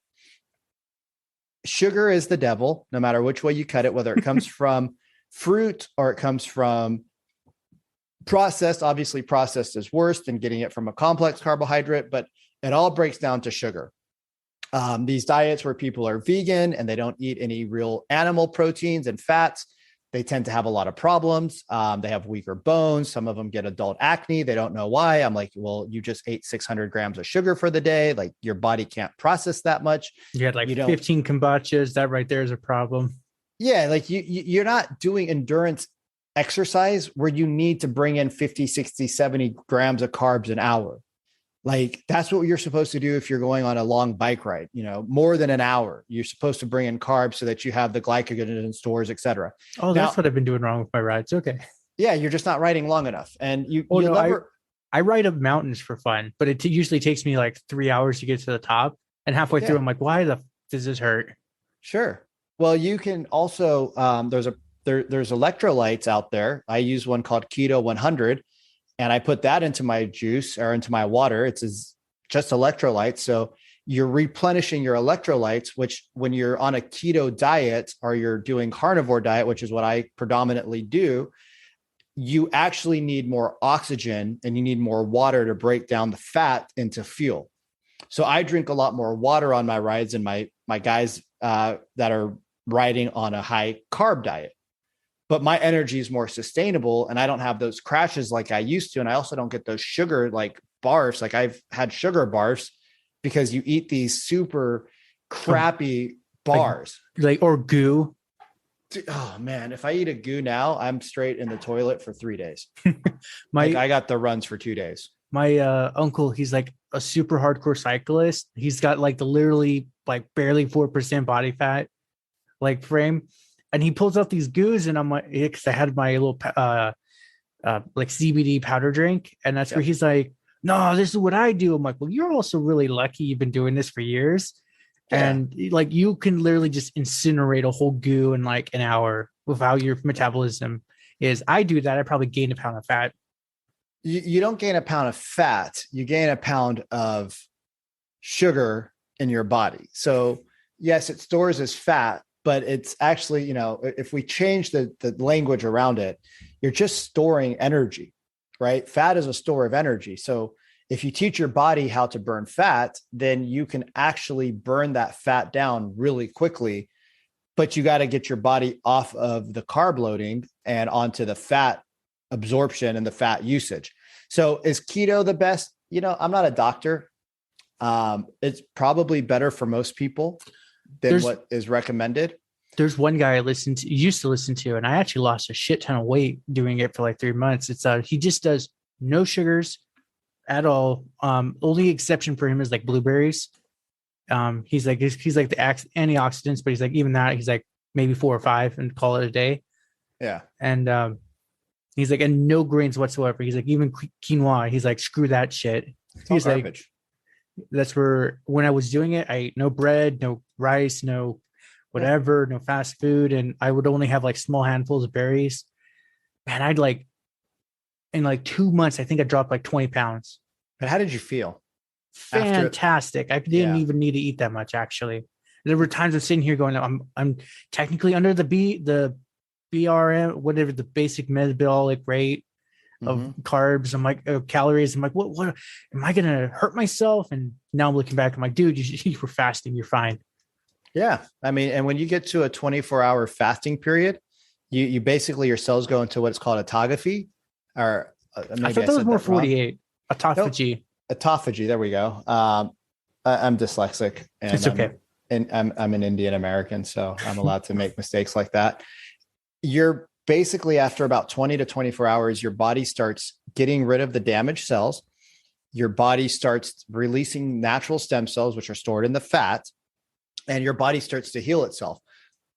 Sugar is the devil, no matter which way you cut it, whether it comes from fruit or it comes from processed. Obviously, processed is worse than getting it from a complex carbohydrate, but it all breaks down to sugar. These diets where people are vegan and they don't eat any real animal proteins and fats, they tend to have a lot of problems. They have weaker bones. Some of them get adult acne. They don't know why. I'm like, well, you just ate 600 grams of sugar for the day. Like your body can't process that much. You had like 15 kombuchas. That right there is a problem. Yeah. Like you're not doing endurance exercise where you need to bring in 50, 60, 70 grams of carbs an hour. Like that's what you're supposed to do if you're going on a long bike ride, more than an hour. You're supposed to bring in carbs so that you have the glycogen in stores, et cetera. Oh, that's what I've been doing wrong with my rides. Okay. Yeah, you're just not riding long enough. And I ride up mountains for fun, but it usually takes me like 3 hours to get to the top. And halfway through, I'm like, why does this hurt? Sure. Well, you can also, there's electrolytes out there. I use one called Keto 100. And I put that into my juice or into my water. It's just electrolytes. So you're replenishing your electrolytes, which when you're on a keto diet or you're doing carnivore diet, which is what I predominantly do, you actually need more oxygen and you need more water to break down the fat into fuel. So I drink a lot more water on my rides than my guys that are riding on a high carb diet. But my energy is more sustainable and I don't have those crashes like I used to. And I also don't get those sugar like barfs. Like I've had sugar barfs because you eat these super crappy bars. Or goo. Oh man, if I eat a goo now, I'm straight in the toilet for 3 days. I got the runs for 2 days. My uncle, he's like a super hardcore cyclist. He's got like the literally like barely 4% body fat like frame. And he pulls out these goos, and I'm like, because I had my little like CBD powder drink, and that's where he's like, "No, this is what I do." I'm like, "Well, you're also really lucky. You've been doing this for years, and like you can literally just incinerate a whole goo in like an hour with how your metabolism is." I do that. I probably gain a pound of fat. You don't gain a pound of fat. You gain a pound of sugar in your body. So yes, it stores as fat. But it's actually, if we change the language around it, you're just storing energy, right? Fat is a store of energy. So if you teach your body how to burn fat, then you can actually burn that fat down really quickly. But you got to get your body off of the carb loading and onto the fat absorption and the fat usage. So is keto the best? I'm not a doctor. It's probably better for most people than what is recommended. There's one guy I used to listen to, and I actually lost a shit ton of weight doing it for like 3 months. It's he just does no sugars at all. Only exception for him is like blueberries. He's like the antioxidants, but he's like, even that, he's like maybe 4 or 5 and call it a day. Yeah. And he's like, and no grains whatsoever. He's like, even quinoa, he's like, screw that shit. He's like, that's where when I was doing it, I ate no bread, no rice, no whatever, no fast food. And I would only have like small handfuls of berries. And I'd like, in like 2 months, I think I dropped like 20 pounds. But how did you feel? Fantastic. I didn't even need to eat that much, actually. There were times I'm sitting here going, I'm technically under the BRM, whatever the basic metabolic rate of carbs. I'm like, calories. I'm like, what am I going to hurt myself? And now I'm looking back, I'm like, dude, you were fasting. You're fine. Yeah. I mean, and when you get to a 24-hour fasting period, you basically, your cells go into what's called autophagy or I thought that was more 48. Autophagy. Nope. Autophagy. There we go. I'm dyslexic, and It's okay. I'm an Indian American, so I'm allowed to make mistakes like that. You're basically, after about 20 to 24 hours, your body starts getting rid of the damaged cells. Your body starts releasing natural stem cells, which are stored in the fat, and your body starts to heal itself.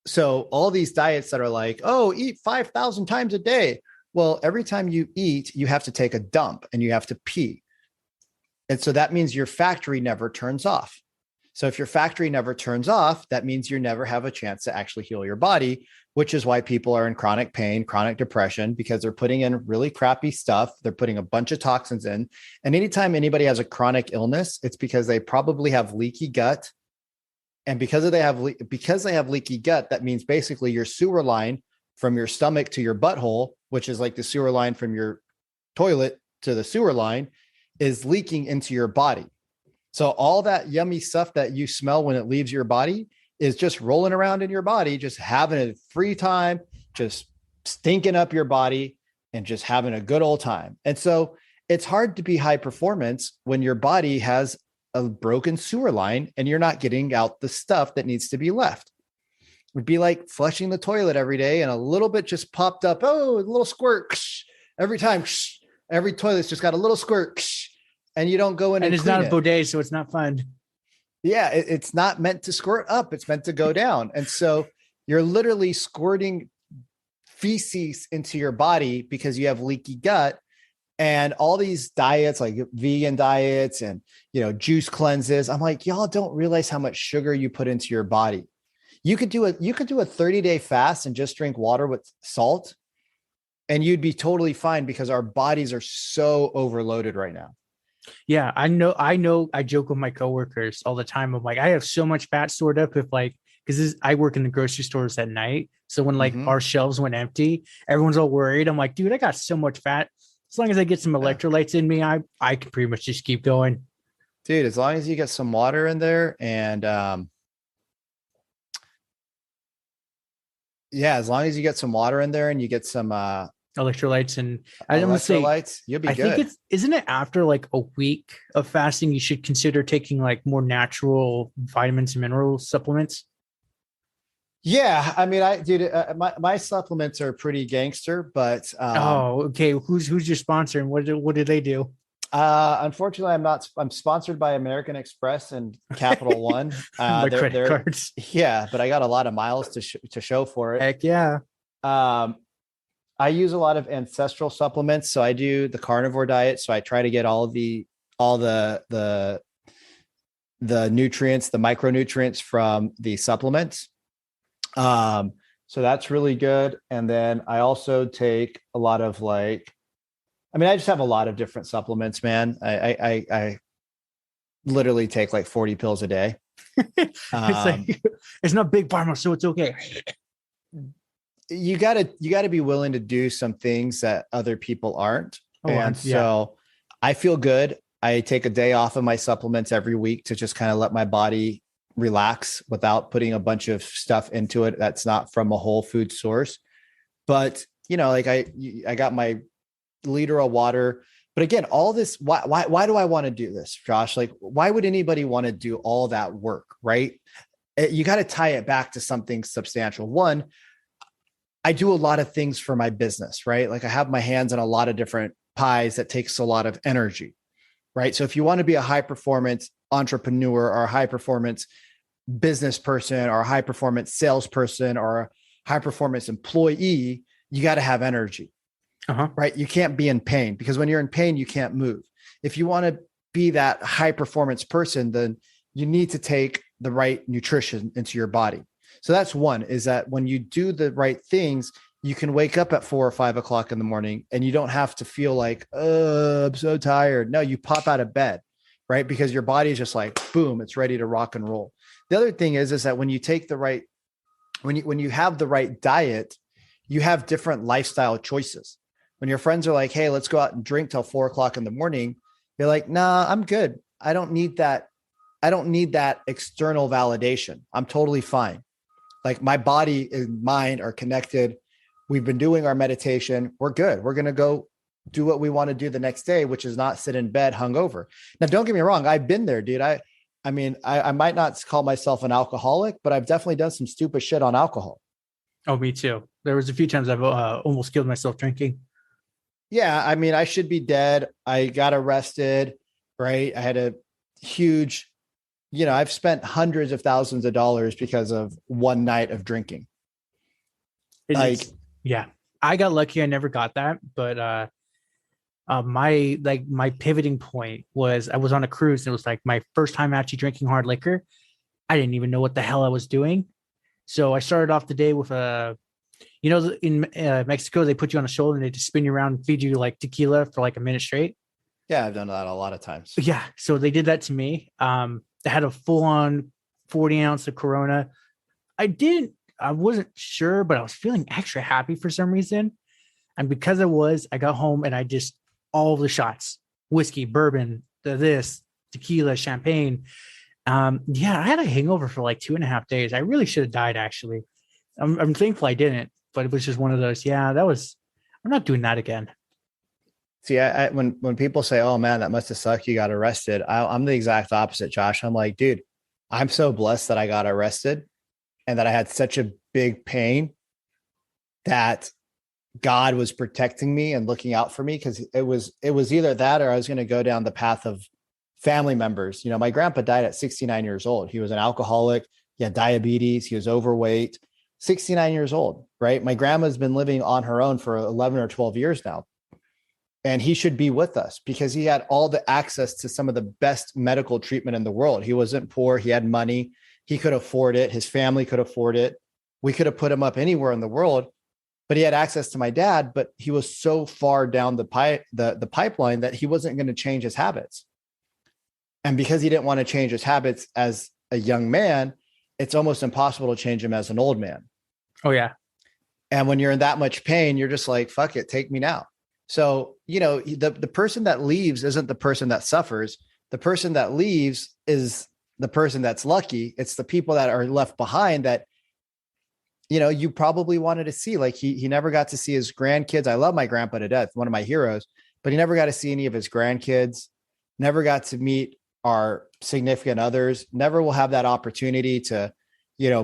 So all these diets that are like, oh, eat 5,000 times a day. Well, every time you eat, you have to take a dump and you have to pee. And so that means your factory never turns off. So if your factory never turns off, that means you never have a chance to actually heal your body, which is why people are in chronic pain, chronic depression, because they're putting in really crappy stuff. They're putting a bunch of toxins in. And anytime anybody has a chronic illness, it's because they probably have leaky gut. And because they have leaky gut, that means basically your sewer line from your stomach to your butthole, which is like the sewer line from your toilet to the sewer line, is leaking into your body. So all that yummy stuff that you smell when it leaves your body is just rolling around in your body, just having a free time, just stinking up your body and just having a good old time. And so it's hard to be high performance when your body has a broken sewer line and you're not getting out the stuff that needs to be left. It would be like flushing the toilet every day and a little bit just popped up. Oh, a little squirt every time. Every toilet's just got a little squirt and you don't go in. And it's not a bidet, so it's not fun. Yeah. It's not meant to squirt up. It's meant to go down. And so you're literally squirting feces into your body because you have leaky gut. And all these diets, like vegan diets and, juice cleanses, I'm like, y'all don't realize how much sugar you put into your body. You could do a 30-day fast and just drink water with salt, and you'd be totally fine because our bodies are so overloaded right now. Yeah, I know. I joke with my coworkers all the time. I'm like, I have so much fat stored up because I work in the grocery stores at night. So when our shelves went empty, everyone's all worried. I'm like, dude, I got so much fat. As long as I get some electrolytes in me, I can pretty much just keep going. Dude, as long as you get some water in there and as long as you get some water in there and you get some electrolytes and electrolytes, you'll be good. I think isn't it after like a week of fasting, you should consider taking like more natural vitamins and mineral supplements? Yeah, I mean, my supplements are pretty gangster, but okay. Who's your sponsor and what do they do? Unfortunately, I'm sponsored by American Express and Capital One. My credit cards. Yeah, but I got a lot of miles to show for it. Heck yeah. I use a lot of ancestral supplements, so I do the carnivore diet. So I try to get all the nutrients, the micronutrients from the supplements. So that's really good. And then I also take a lot of I just have a lot of different supplements, man. I literally take like 40 pills a day. It's not big pharma, so it's okay. You gotta be willing to do some things that other people aren't. So I feel good. I take a day off of my supplements every week to just kind of let my body relax without putting a bunch of stuff into it that's not from a whole food source. But I got my liter of water. But again, all this, why do I want to do this, Josh? Like, why would anybody want to do all that work, right? You got to tie it back to something substantial. One, I do a lot of things for my business, right? Like I have my hands in a lot of different pies that takes a lot of energy, right? So if you want to be a high performance entrepreneur or a high performance business person or a high performance salesperson or a high performance employee, you got to have energy, right? You can't be in pain because when you're in pain, you can't move. If you want to be that high performance person, then you need to take the right nutrition into your body. So that's one, is that when you do the right things, you can wake up at 4 or 5 o'clock in the morning and you don't have to feel like, oh, I'm so tired. No, you pop out of bed, right? Because your body is just like, boom, it's ready to rock and roll. The other thing is that when you take the right, when you have the right diet, you have different lifestyle choices. When your friends are like, hey, let's go out and drink till 4 o'clock in the morning, you're like, nah, I'm good. I don't need that. I don't need that external validation. I'm totally fine. Like my body and mind are connected. We've been doing our meditation. We're good. We're going to go do what we want to do the next day, which is not sit in bed hungover. Now, don't get me wrong. I've been there, dude. I mean, I might not call myself an alcoholic, but I've definitely done some stupid shit on alcohol. Oh, me too. There was a few times I've almost killed myself drinking. Yeah. I mean, I should be dead. I got arrested, right? I had a huge, I've spent hundreds of thousands of dollars because of one night of drinking. Yeah, I got lucky. I never got that, but my pivoting point was I was on a cruise. And it was like my first time actually drinking hard liquor. I didn't even know what the hell I was doing. So I started off the day with in Mexico, they put you on a shoulder and they just spin you around and feed you like tequila for like a minute straight. Yeah, I've done that a lot of times. Yeah. So they did that to me. I had a full on 40 ounce of Corona. I wasn't sure, but I was feeling extra happy for some reason. And because I got home and I just all the shots, whiskey, bourbon, tequila, champagne. I had a hangover for like 2.5 days. I really should have died, actually. I'm thankful I didn't, but it was just one of those. Yeah, I'm not doing that again. See, when people say, "Oh man, that must have sucked, you got arrested," I'm the exact opposite, Josh. I'm like, dude, I'm so blessed that I got arrested and that I had such a big pain that God was protecting me and looking out for me, because it was either that or I was going to go down the path of family members. My grandpa died at 69 years old. He was an alcoholic. He had diabetes. He was overweight. 69 years old, right? My grandma's been living on her own for 11 or 12 years now. And he should be with us because he had all the access to some of the best medical treatment in the world. He wasn't poor. He had money. He could afford it. His family could afford it. We could have put him up anywhere in the world, but he had access to my dad, but he was so far down the pipeline that he wasn't going to change his habits. And because he didn't want to change his habits as a young man, it's almost impossible to change him as an old man. Oh yeah. And when you're in that much pain, you're just like, fuck it, take me now. So, the person that leaves isn't the person that suffers. The person that leaves is the person that's lucky. It's the people that are left behind that, you probably wanted to see. Like he never got to see his grandkids. I love my grandpa to death, one of my heroes, but he never got to see any of his grandkids, never got to meet our significant others, never will have that opportunity to,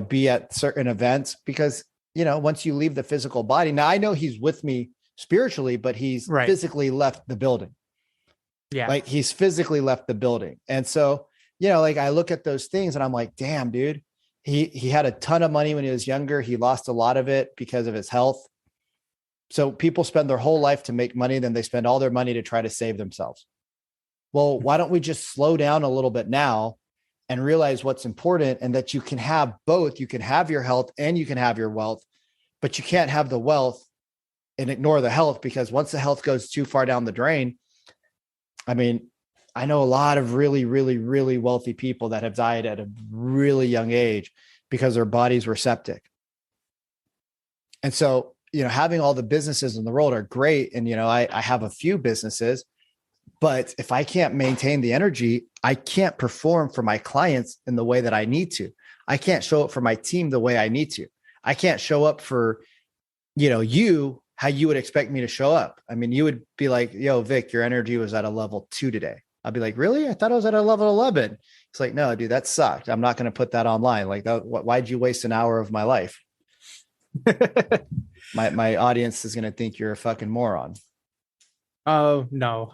be at certain events because, once you leave the physical body, now I know he's with me spiritually, but he's physically left the building. Yeah. Like he's physically left the building. And so, I look at those things and I'm like, damn, dude, he had a ton of money when he was younger. He lost a lot of it because of his health. So people spend their whole life to make money. Then they spend all their money to try to save themselves. Well, why don't we just slow down a little bit now and realize what's important and that you can have both. You can have your health and you can have your wealth, but you can't have the wealth and ignore the health, because once the health goes too far down the drain, I mean, I know a lot of really, really, really wealthy people that have died at a really young age because their bodies were septic. And so, having all the businesses in the world are great. And, I have a few businesses, but if I can't maintain the energy, I can't perform for my clients in the way that I need to. I can't show up for my team the way I need to. I can't show up for, you, how you would expect me to show up. I mean, you would be like, yo, Vic, your energy was at a level 2 today. I'll be like, really? I thought I was at a level 11. It's like, no, dude, that sucked. I'm not going to put that online. Like, why'd you waste an hour of my life? my audience is going to think you're a fucking moron. Oh, no.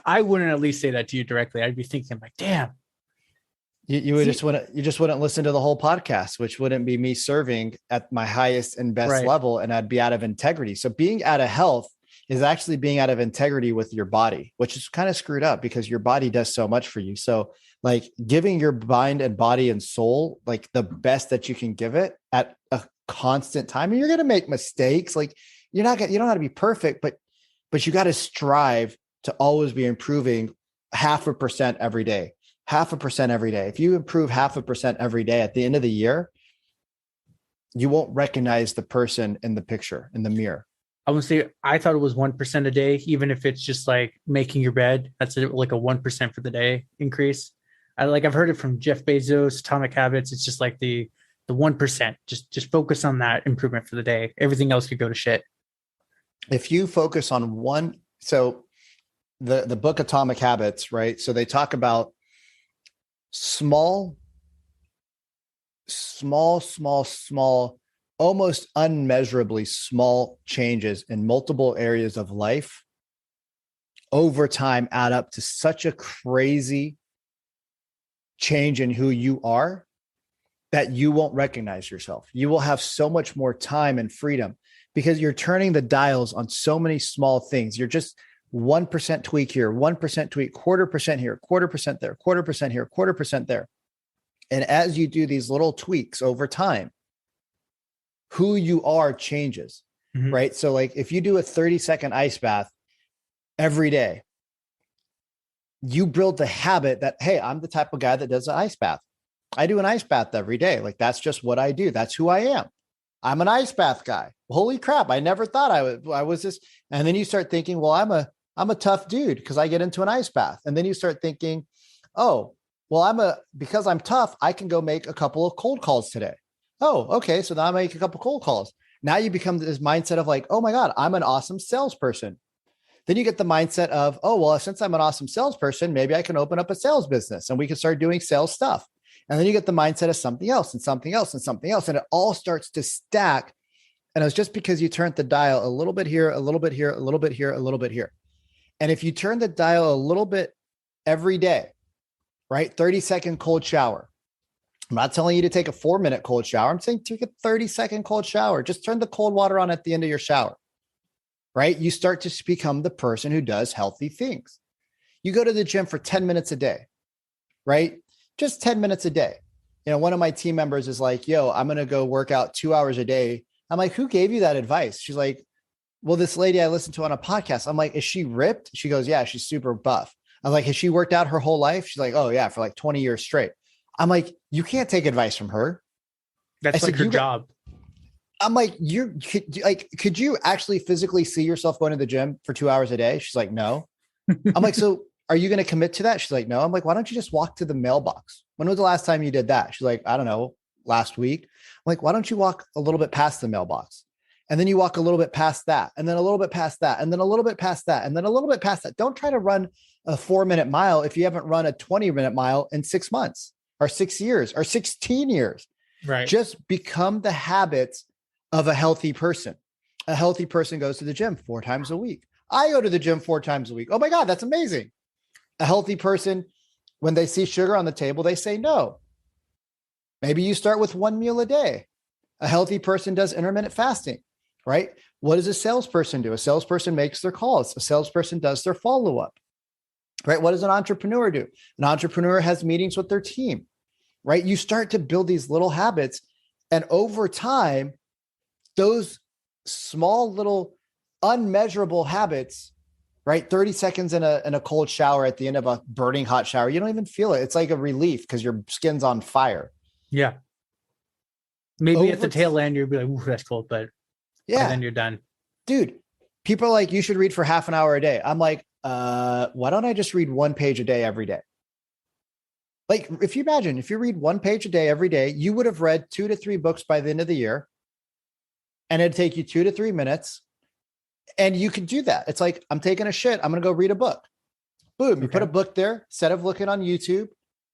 I wouldn't at least say that to you directly. I'd be thinking like, damn. You just wouldn't listen to the whole podcast, which wouldn't be me serving at my highest and best level, and I'd be out of integrity. So being out of health is actually being out of integrity with your body, which is kind of screwed up because your body does so much for you. So like giving your mind and body and soul like the best that you can give it at a constant time, and you're going to make mistakes. Like you don't have to be perfect, but you got to strive to always be improving 0.5% every day. 0.5% every day. If you improve 0.5% every day at the end of the year, you won't recognize the person in the picture, in the mirror. I would say I thought it was 1% a day, even if it's just like making your bed. That's like a 1% for the day increase. I've heard it from Jeff Bezos, Atomic Habits. It's just like the 1%. Just focus on that improvement for the day. Everything else could go to shit. if you focus on one, so the book Atomic Habits, right? So they talk about small, almost unmeasurably small changes in multiple areas of life over time add up to such a crazy change in who you are that you won't recognize yourself. You will have so much more time and freedom because you're turning the dials on so many small things. You're just 1% tweak here, 1% tweak, 1/4% here, 1/4% there, 1/4% here, 1/4% there. And as you do these little tweaks over time, who you are changes, right? So like if you do a 30-second ice bath every day, you build the habit that, hey, I'm the type of guy that does an ice bath. I do an ice bath every day. Like that's just what I do. That's who I am. I'm an ice bath guy. Holy crap. I never thought I was this. And then you start thinking, well, I'm a tough dude because I get into an ice bath. And then you start thinking, oh, well, because I'm tough, I can go make a couple of cold calls today. Oh, okay. So now I make a couple of cold calls. Now you become this mindset of like, oh my God, I'm an awesome salesperson. Then you get the mindset of, oh, well, since I'm an awesome salesperson, maybe I can open up a sales business and we can start doing sales stuff. And then you get the mindset of something else and something else and something else. And it all starts to stack. And it's just because you turned the dial a little bit here, a little bit here, a little bit here, a little bit here. And if you turn the dial a little bit every day, right? 30-second cold shower. I'm not telling you to take a 4-minute cold shower. I'm saying take a 30-second cold shower. Just turn the cold water on at the end of your shower, right? You start to become the person who does healthy things. You go to the gym for 10 minutes a day, right? Just 10 minutes a day. You know, one of my team members is like, yo, I'm going to go work out 2 hours a day. I'm like, who gave you that advice? She's like, well, this lady I listened to on a podcast. I'm like, is she ripped? She goes, yeah, she's super buff. I'm like, has she worked out her whole life? She's like, oh yeah, for like 20 years straight. I'm like, you can't take advice from her. That's like her job. I'm like, could you actually physically see yourself going to the gym for 2 hours a day? She's like, no. I'm like, so are you going to commit to that? She's like, no. I'm like, why don't you just walk to the mailbox? When was the last time you did that? She's like, I don't know, last week. I'm like, why don't you walk a little bit past the mailbox? And then you walk a little bit past that, and then a little bit past that, and then a little bit past that, and then a little bit past that. Don't try to run a 4-minute mile if you haven't run a 20-minute mile in 6 months or 6 years or 16 years. Right. Just become the habits of a healthy person. A healthy person goes to the gym 4 times a week. I go to the gym 4 times a week. Oh my God, that's amazing. A healthy person, when they see sugar on the table, they say no. Maybe you start with 1 meal a day. A healthy person does intermittent fasting, right? What does a salesperson do? A salesperson makes their calls. A salesperson does their follow-up, right? What does an entrepreneur do? An entrepreneur has meetings with their team, right? You start to build these little habits, and over time, those small little unmeasurable habits, right? 30 seconds in a cold shower at the end of a burning hot shower, you don't even feel it. It's like a relief because your skin's on fire. Yeah. Maybe at the tail end, you'll be like, ooh, that's cold, but yeah, then you're done. Dude, people are like, you should read for half an hour a day. I'm like, why don't I just read 1 page a day every day? Like, if you read 1 page a day every day, you would have read 2 to 3 books by the end of the year. And it'd take you 2 to 3 minutes. And you could do that. It's like, I'm taking a shit. I'm going to go read a book. Boom. You put a book there, instead of looking on YouTube,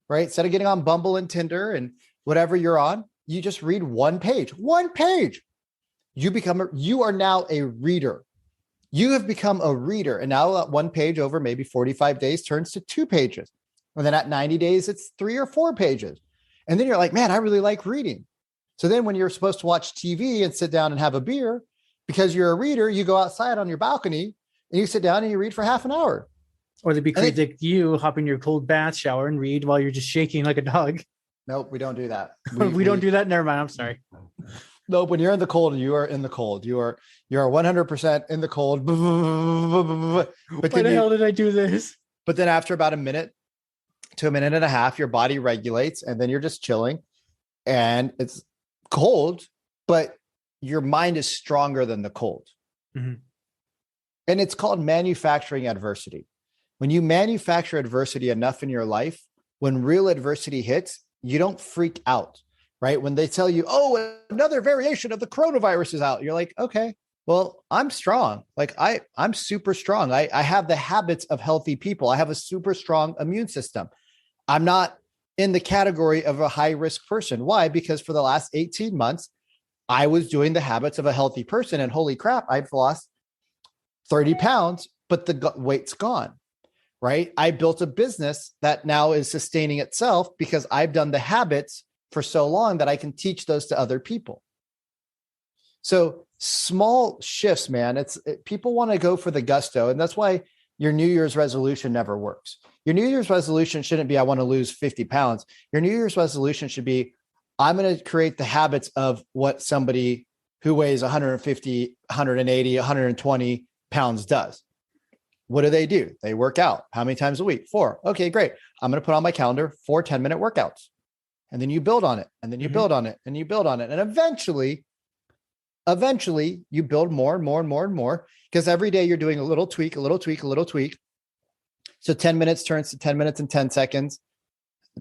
right? Instead of getting on Bumble and Tinder and whatever you're on, you just read 1 page. 1 page. You are now a reader. You have become a reader. And now that 1 page over maybe 45 days turns to 2 pages. And then at 90 days, it's 3 or 4 pages. And then you're like, man, I really like reading. So then when you're supposed to watch TV and sit down and have a beer, because you're a reader, you go outside on your balcony and you sit down and you read for half an hour. Or they'd be crazy like you hop in your cold bath shower and read while you're just shaking like a dog. Nope, we don't do that. We don't do that. Never mind. I'm sorry. Nope. When you're in the cold, you are in the cold. You are 100% in the cold. But why the hell did I do this? But then after about a minute to a minute and a half, your body regulates and then you're just chilling and it's cold, but your mind is stronger than the cold. Mm-hmm. And it's called manufacturing adversity. When you manufacture adversity enough in your life, when real adversity hits, you don't freak out, right? When they tell you, oh, another variation of the coronavirus is out, you're like, okay, Well, I'm strong. Like I'm super strong. I have the habits of healthy people. I have a super strong immune system. I'm not in the category of a high risk person. Why? Because for the last 18 months, I was doing the habits of a healthy person, and holy crap, I've lost 30 pounds, but the weight's gone, right? I built a business that now is sustaining itself because I've done the habits for so long that I can teach those to other people. So small shifts, man, people want to go for the gusto. And that's why your New Year's resolution never works. Your New Year's resolution shouldn't be, I want to lose 50 pounds. Your New Year's resolution should be, I'm going to create the habits of what somebody who weighs 150, 180, 120 pounds does. What do? They work out. How many times a week? 4. Okay, great. I'm going to put on my calendar 4 10-minute workouts. And then you build on it. And then you build on it. And you build on it. And eventually you build more and more and more and more, because every day you're doing a little tweak, a little tweak, a little tweak. So 10 minutes turns to 10 minutes and 10 seconds,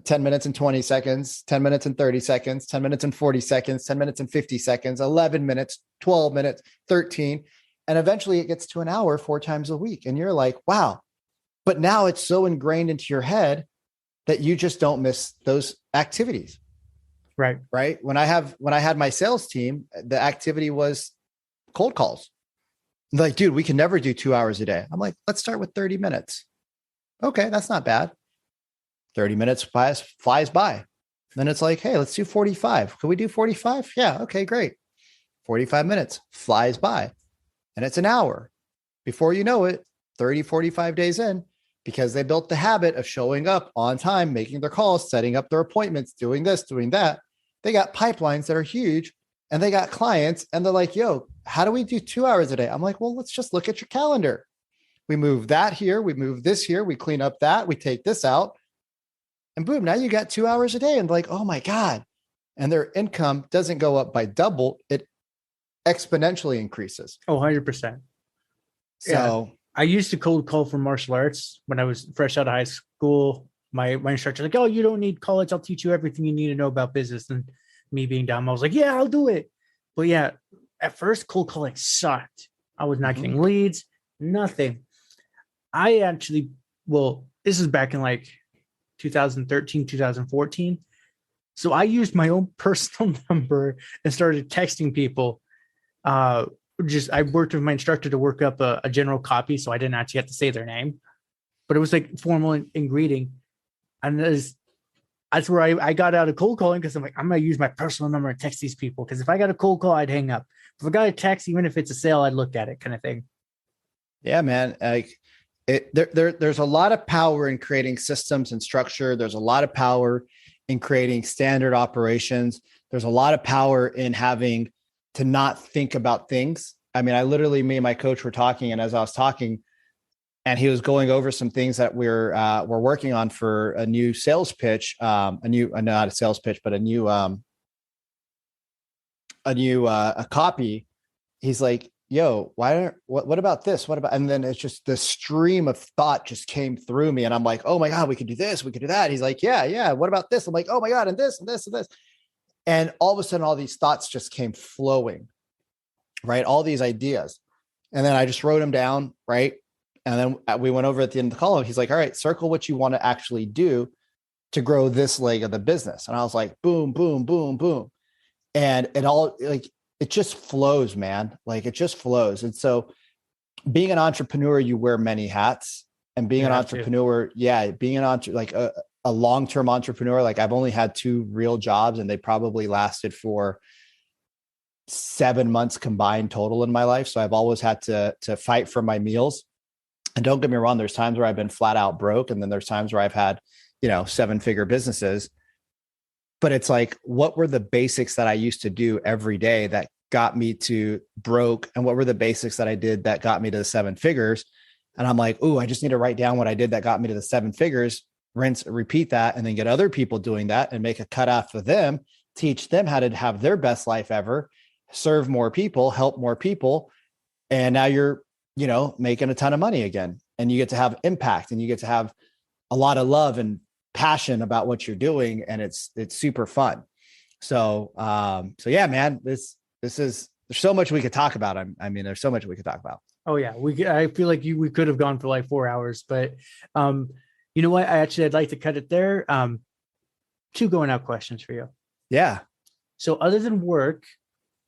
10 minutes and 20 seconds, 10 minutes and 30 seconds, 10 minutes and 40 seconds, 10 minutes and 50 seconds, 11 minutes, 12 minutes, 13. And eventually it gets to an hour 4 times a week. And you're like, wow. But now it's so ingrained into your head that you just don't miss those activities. Right. When I had my sales team, the activity was cold calls. Like, dude, we can never do 2 hours a day. I'm like, let's start with 30 minutes. Okay, that's not bad. 30 minutes flies by. Then it's like, hey, let's do 45. Can we do 45? Yeah. Okay, great. 45 minutes flies by. And it's an hour. Before you know it, 30, 45 days in, because they built the habit of showing up on time, making their calls, setting up their appointments, doing this, doing that. They got pipelines that are huge, and they got clients, and they're like, yo, how do we do 2 hours a day? I'm like, well, let's just look at your calendar. We move that here. We move this here. We clean up that. We take this out, and boom, now you got 2 hours a day. And like, oh my God. And their income doesn't go up by double. It exponentially increases. Oh, 100%. So yeah. I used to cold call for martial arts when I was fresh out of high school. My instructor was like, oh, you don't need college. I'll teach you everything you need to know about business. And me being dumb, I was like, yeah, I'll do it. But yeah, at first cold calling sucked. I was not getting leads, nothing. This is back in like 2013, 2014. So I used my own personal number and started texting people. I worked with my instructor to work up a general copy, so I didn't actually have to say their name, but it was like formal in greeting. And that's where I got out of cold calling, because I'm like, I'm going to use my personal number and text these people, because if I got a cold call, I'd hang up. If I got a text, even if it's a sale, I'd look at it, kind of thing. Yeah, man. Like there's a lot of power in creating systems and structure. There's a lot of power in creating standard operations. There's a lot of power in having to not think about things. I mean, me and my coach were talking, and as I was talking, and he was going over some things that we're working on for a new sales pitch, not a sales pitch, but a copy. He's like, yo, what about this? What about, and then it's just the stream of thought just came through me. And I'm like, oh my God, we could do this. We could do that. He's like, yeah. What about this? I'm like, oh my God. And this, and this, and this. And all of a sudden, all these thoughts just came flowing, right? All these ideas. And then I just wrote them down, right? And then we went over at the end of the call, and he's like, all right, circle what you want to actually do to grow this leg of the business. And I was like, boom, boom, boom, boom. And it just flows, man. Like it just flows. And so being an entrepreneur, you wear many hats, and being an entrepreneur, a long-term entrepreneur, like I've only had 2 real jobs, and they probably lasted for 7 months combined total in my life. So I've always had to fight for my meals. And don't get me wrong, there's times where I've been flat out broke. And then there's times where I've had, 7-figure businesses. But it's like, what were the basics that I used to do every day that got me to broke? And what were the basics that I did that got me to the 7 figures? And I'm like, I just need to write down what I did that got me to the 7 figures, rinse, repeat that, and then get other people doing that and make a cutoff for them, teach them how to have their best life ever, serve more people, help more people. And now you're, making a ton of money again, and you get to have impact, and you get to have a lot of love and passion about what you're doing. And it's super fun. So yeah, man, this is there's so much we could talk about. I mean, there's so much we could talk about. Oh yeah, I feel like we could have gone for like 4 hours, but you know what? I'd like to cut it there. 2 going out questions for you. Yeah. So other than work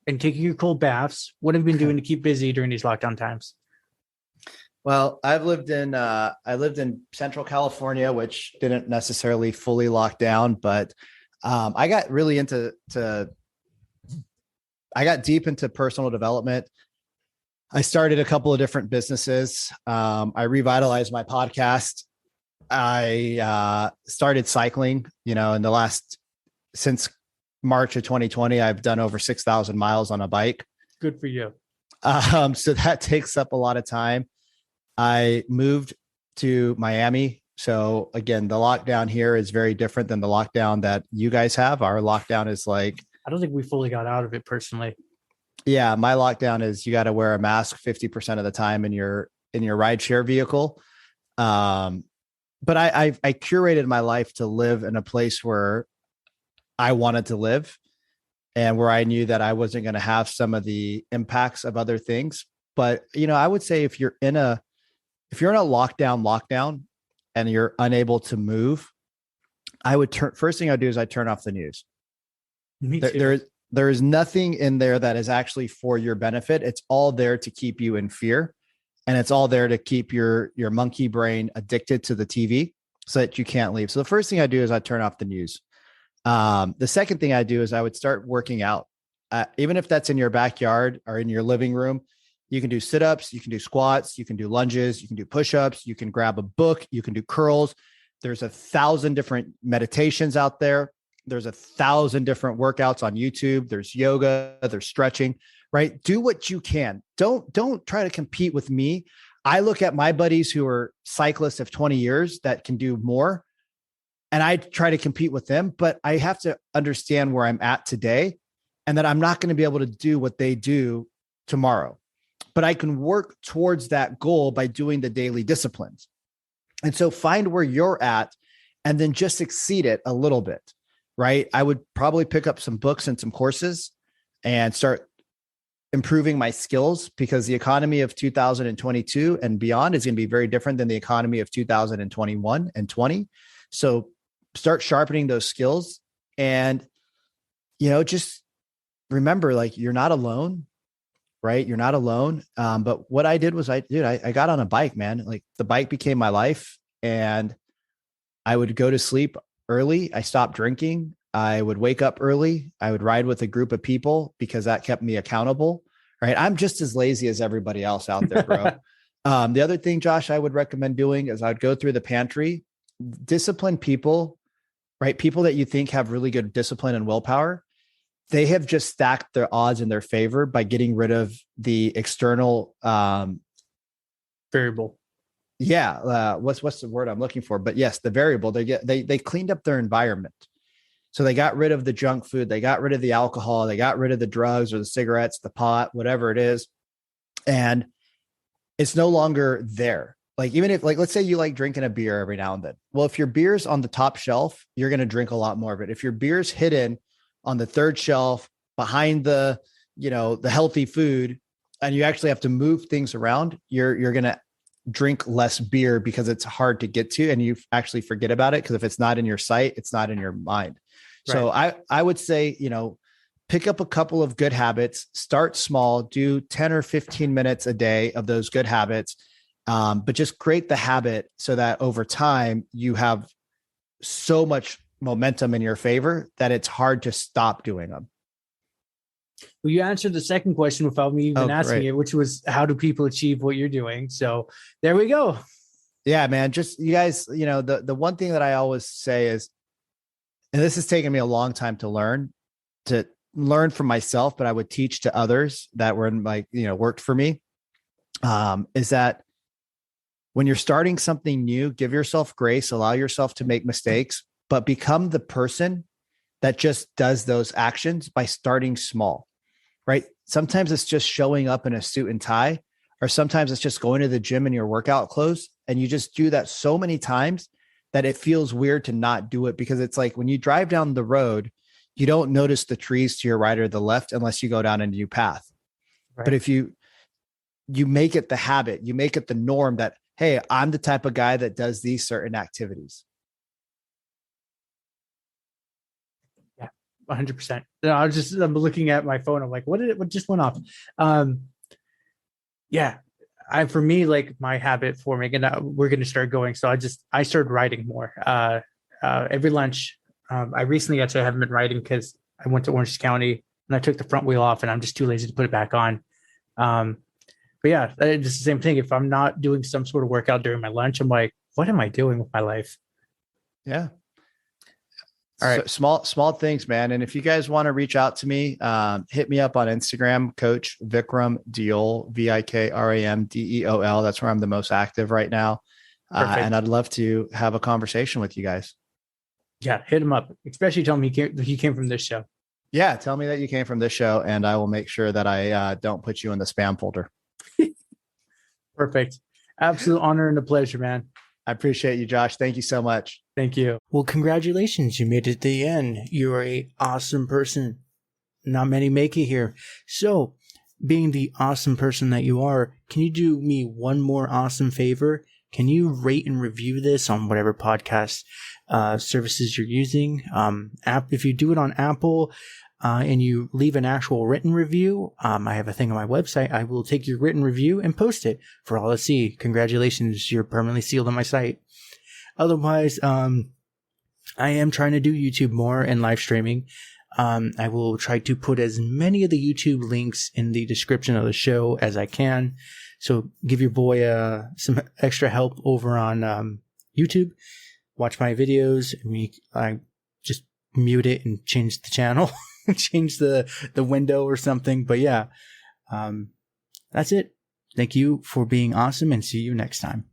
and taking your cold baths, what have you been doing to keep busy during these lockdown times? Well, I lived in Central California, which didn't necessarily fully lock down, but I got really I got deep into personal development. I started a couple of different businesses. I revitalized my podcast. I started cycling, since March of 2020, I've done over 6,000 miles on a bike. Good for you. So that takes up a lot of time. I moved to Miami. So again, the lockdown here is very different than the lockdown that you guys have. Our lockdown is like, I don't think we fully got out of it personally. Yeah, my lockdown is you got to wear a mask 50% of the time in your rideshare vehicle. But I curated my life to live in a place where I wanted to live and where I knew that I wasn't going to have some of the impacts of other things. But, I would say if you're in a lockdown and you're unable to move, first thing I would do is I turn off the news. Me too. There is nothing in there that is actually for your benefit. It's all there to keep you in fear. And it's all there to keep your monkey brain addicted to the TV so that you can't leave. So the first thing I do is I turn off the news. The second thing I do is I would start working out. Even if that's in your backyard or in your living room, you can do sit-ups, you can do squats, you can do lunges, you can do push-ups, you can grab a book, you can do curls. There's 1,000 different meditations out there. There's 1,000 different workouts on YouTube. There's yoga, there's stretching, right? Do what you can. Don't try to compete with me. I look at my buddies who are cyclists of 20 years that can do more, and I try to compete with them, but I have to understand where I'm at today and that I'm not going to be able to do what they do tomorrow, but I can work towards that goal by doing the daily disciplines. And so find where you're at and then just exceed it a little bit. Right. I would probably pick up some books and some courses and start improving my skills, because the economy of 2022 and beyond is going to be very different than the economy of 2021 and 20. So start sharpening those skills and, just remember, like, you're not alone, right? You're not alone. But what I did was I got on a bike, man. Like, the bike became my life, and I would go to sleep early. I stopped drinking. I would wake up early. I would ride with a group of people because that kept me accountable. Right. I'm just as lazy as everybody else out there, bro. The other thing, Josh, I would recommend doing is I'd go through the pantry, discipline people, right? People that you think have really good discipline and willpower. They have just stacked their odds in their favor by getting rid of the external variable. Yeah. What's the word I'm looking for? But yes, the variable. They cleaned up their environment. So they got rid of the junk food. They got rid of the alcohol. They got rid of the drugs or the cigarettes, the pot, whatever it is. And it's no longer there. Like, even if, like, let's say you like drinking a beer every now and then. Well, if your beer's on the top shelf, you're going to drink a lot more of it. If your beer's hidden on the third shelf behind the healthy food, and you actually have to move things around, you're going to drink less beer because it's hard to get to, and you actually forget about it. Because if it's not in your sight, it's not in your mind. Right. So I would say, pick up a couple of good habits, start small, do 10 or 15 minutes a day of those good habits. But just create the habit so that over time you have so much momentum in your favor that it's hard to stop doing them. Well, you answered the second question without me even asking it, which was, how do people achieve what you're doing? So there we go. Yeah, man. Just, you guys, the one thing that I always say is, and this has taken me a long time to learn from myself, but I would teach to others that were worked for me, is that when you're starting something new, give yourself grace, allow yourself to make mistakes, but become the person that just does those actions by starting small, right? Sometimes it's just showing up in a suit and tie, or sometimes it's just going to the gym in your workout clothes. And you just do that so many times that it feels weird to not do it, because it's like when you drive down the road, you don't notice the trees to your right or the left unless you go down a new path. Right. But if you make it the habit, you make it the norm that, hey, I'm the type of guy that does these certain activities. Yeah, 100%. No, I'm looking at my phone. I'm like, what just went off? Yeah, for me, like my habit forming, and we're going to start going. So I started writing more. Every lunch. I recently actually haven't been writing because I went to Orange County and I took the front wheel off, and I'm just too lazy to put it back on. But yeah, it's the same thing. If I'm not doing some sort of workout during my lunch, I'm like, what am I doing with my life? Yeah. All right. So small things, man. And if you guys want to reach out to me, hit me up on Instagram, Coach Vikram Deol, VIKRAMDEOL. That's where I'm the most active right now. And I'd love to have a conversation with you guys. Yeah, hit him up. Especially tell him he came from this show. Yeah, tell me that you came from this show, and I will make sure that I don't put you in the spam folder. Perfect. Absolute honor and a pleasure, man. I appreciate you, Josh. Thank you so much. Thank you. Well, congratulations. You made it to the end. You're a awesome person. Not many make it here. So, being the awesome person that you are, can you do me one more awesome favor? Can you rate and review this on whatever podcast services you're using? If you do it on Apple and you leave an actual written review, I have a thing on my website. I will take your written review and post it for all to see. Congratulations, you're permanently sealed on my site. Otherwise, I am trying to do YouTube more and live streaming. I will try to put as many of the YouTube links in the description of the show as I can. So give your boy some extra help over on YouTube. Watch my videos. I just mute it and change the channel, change the window or something. But yeah, that's it. Thank you for being awesome, and see you next time.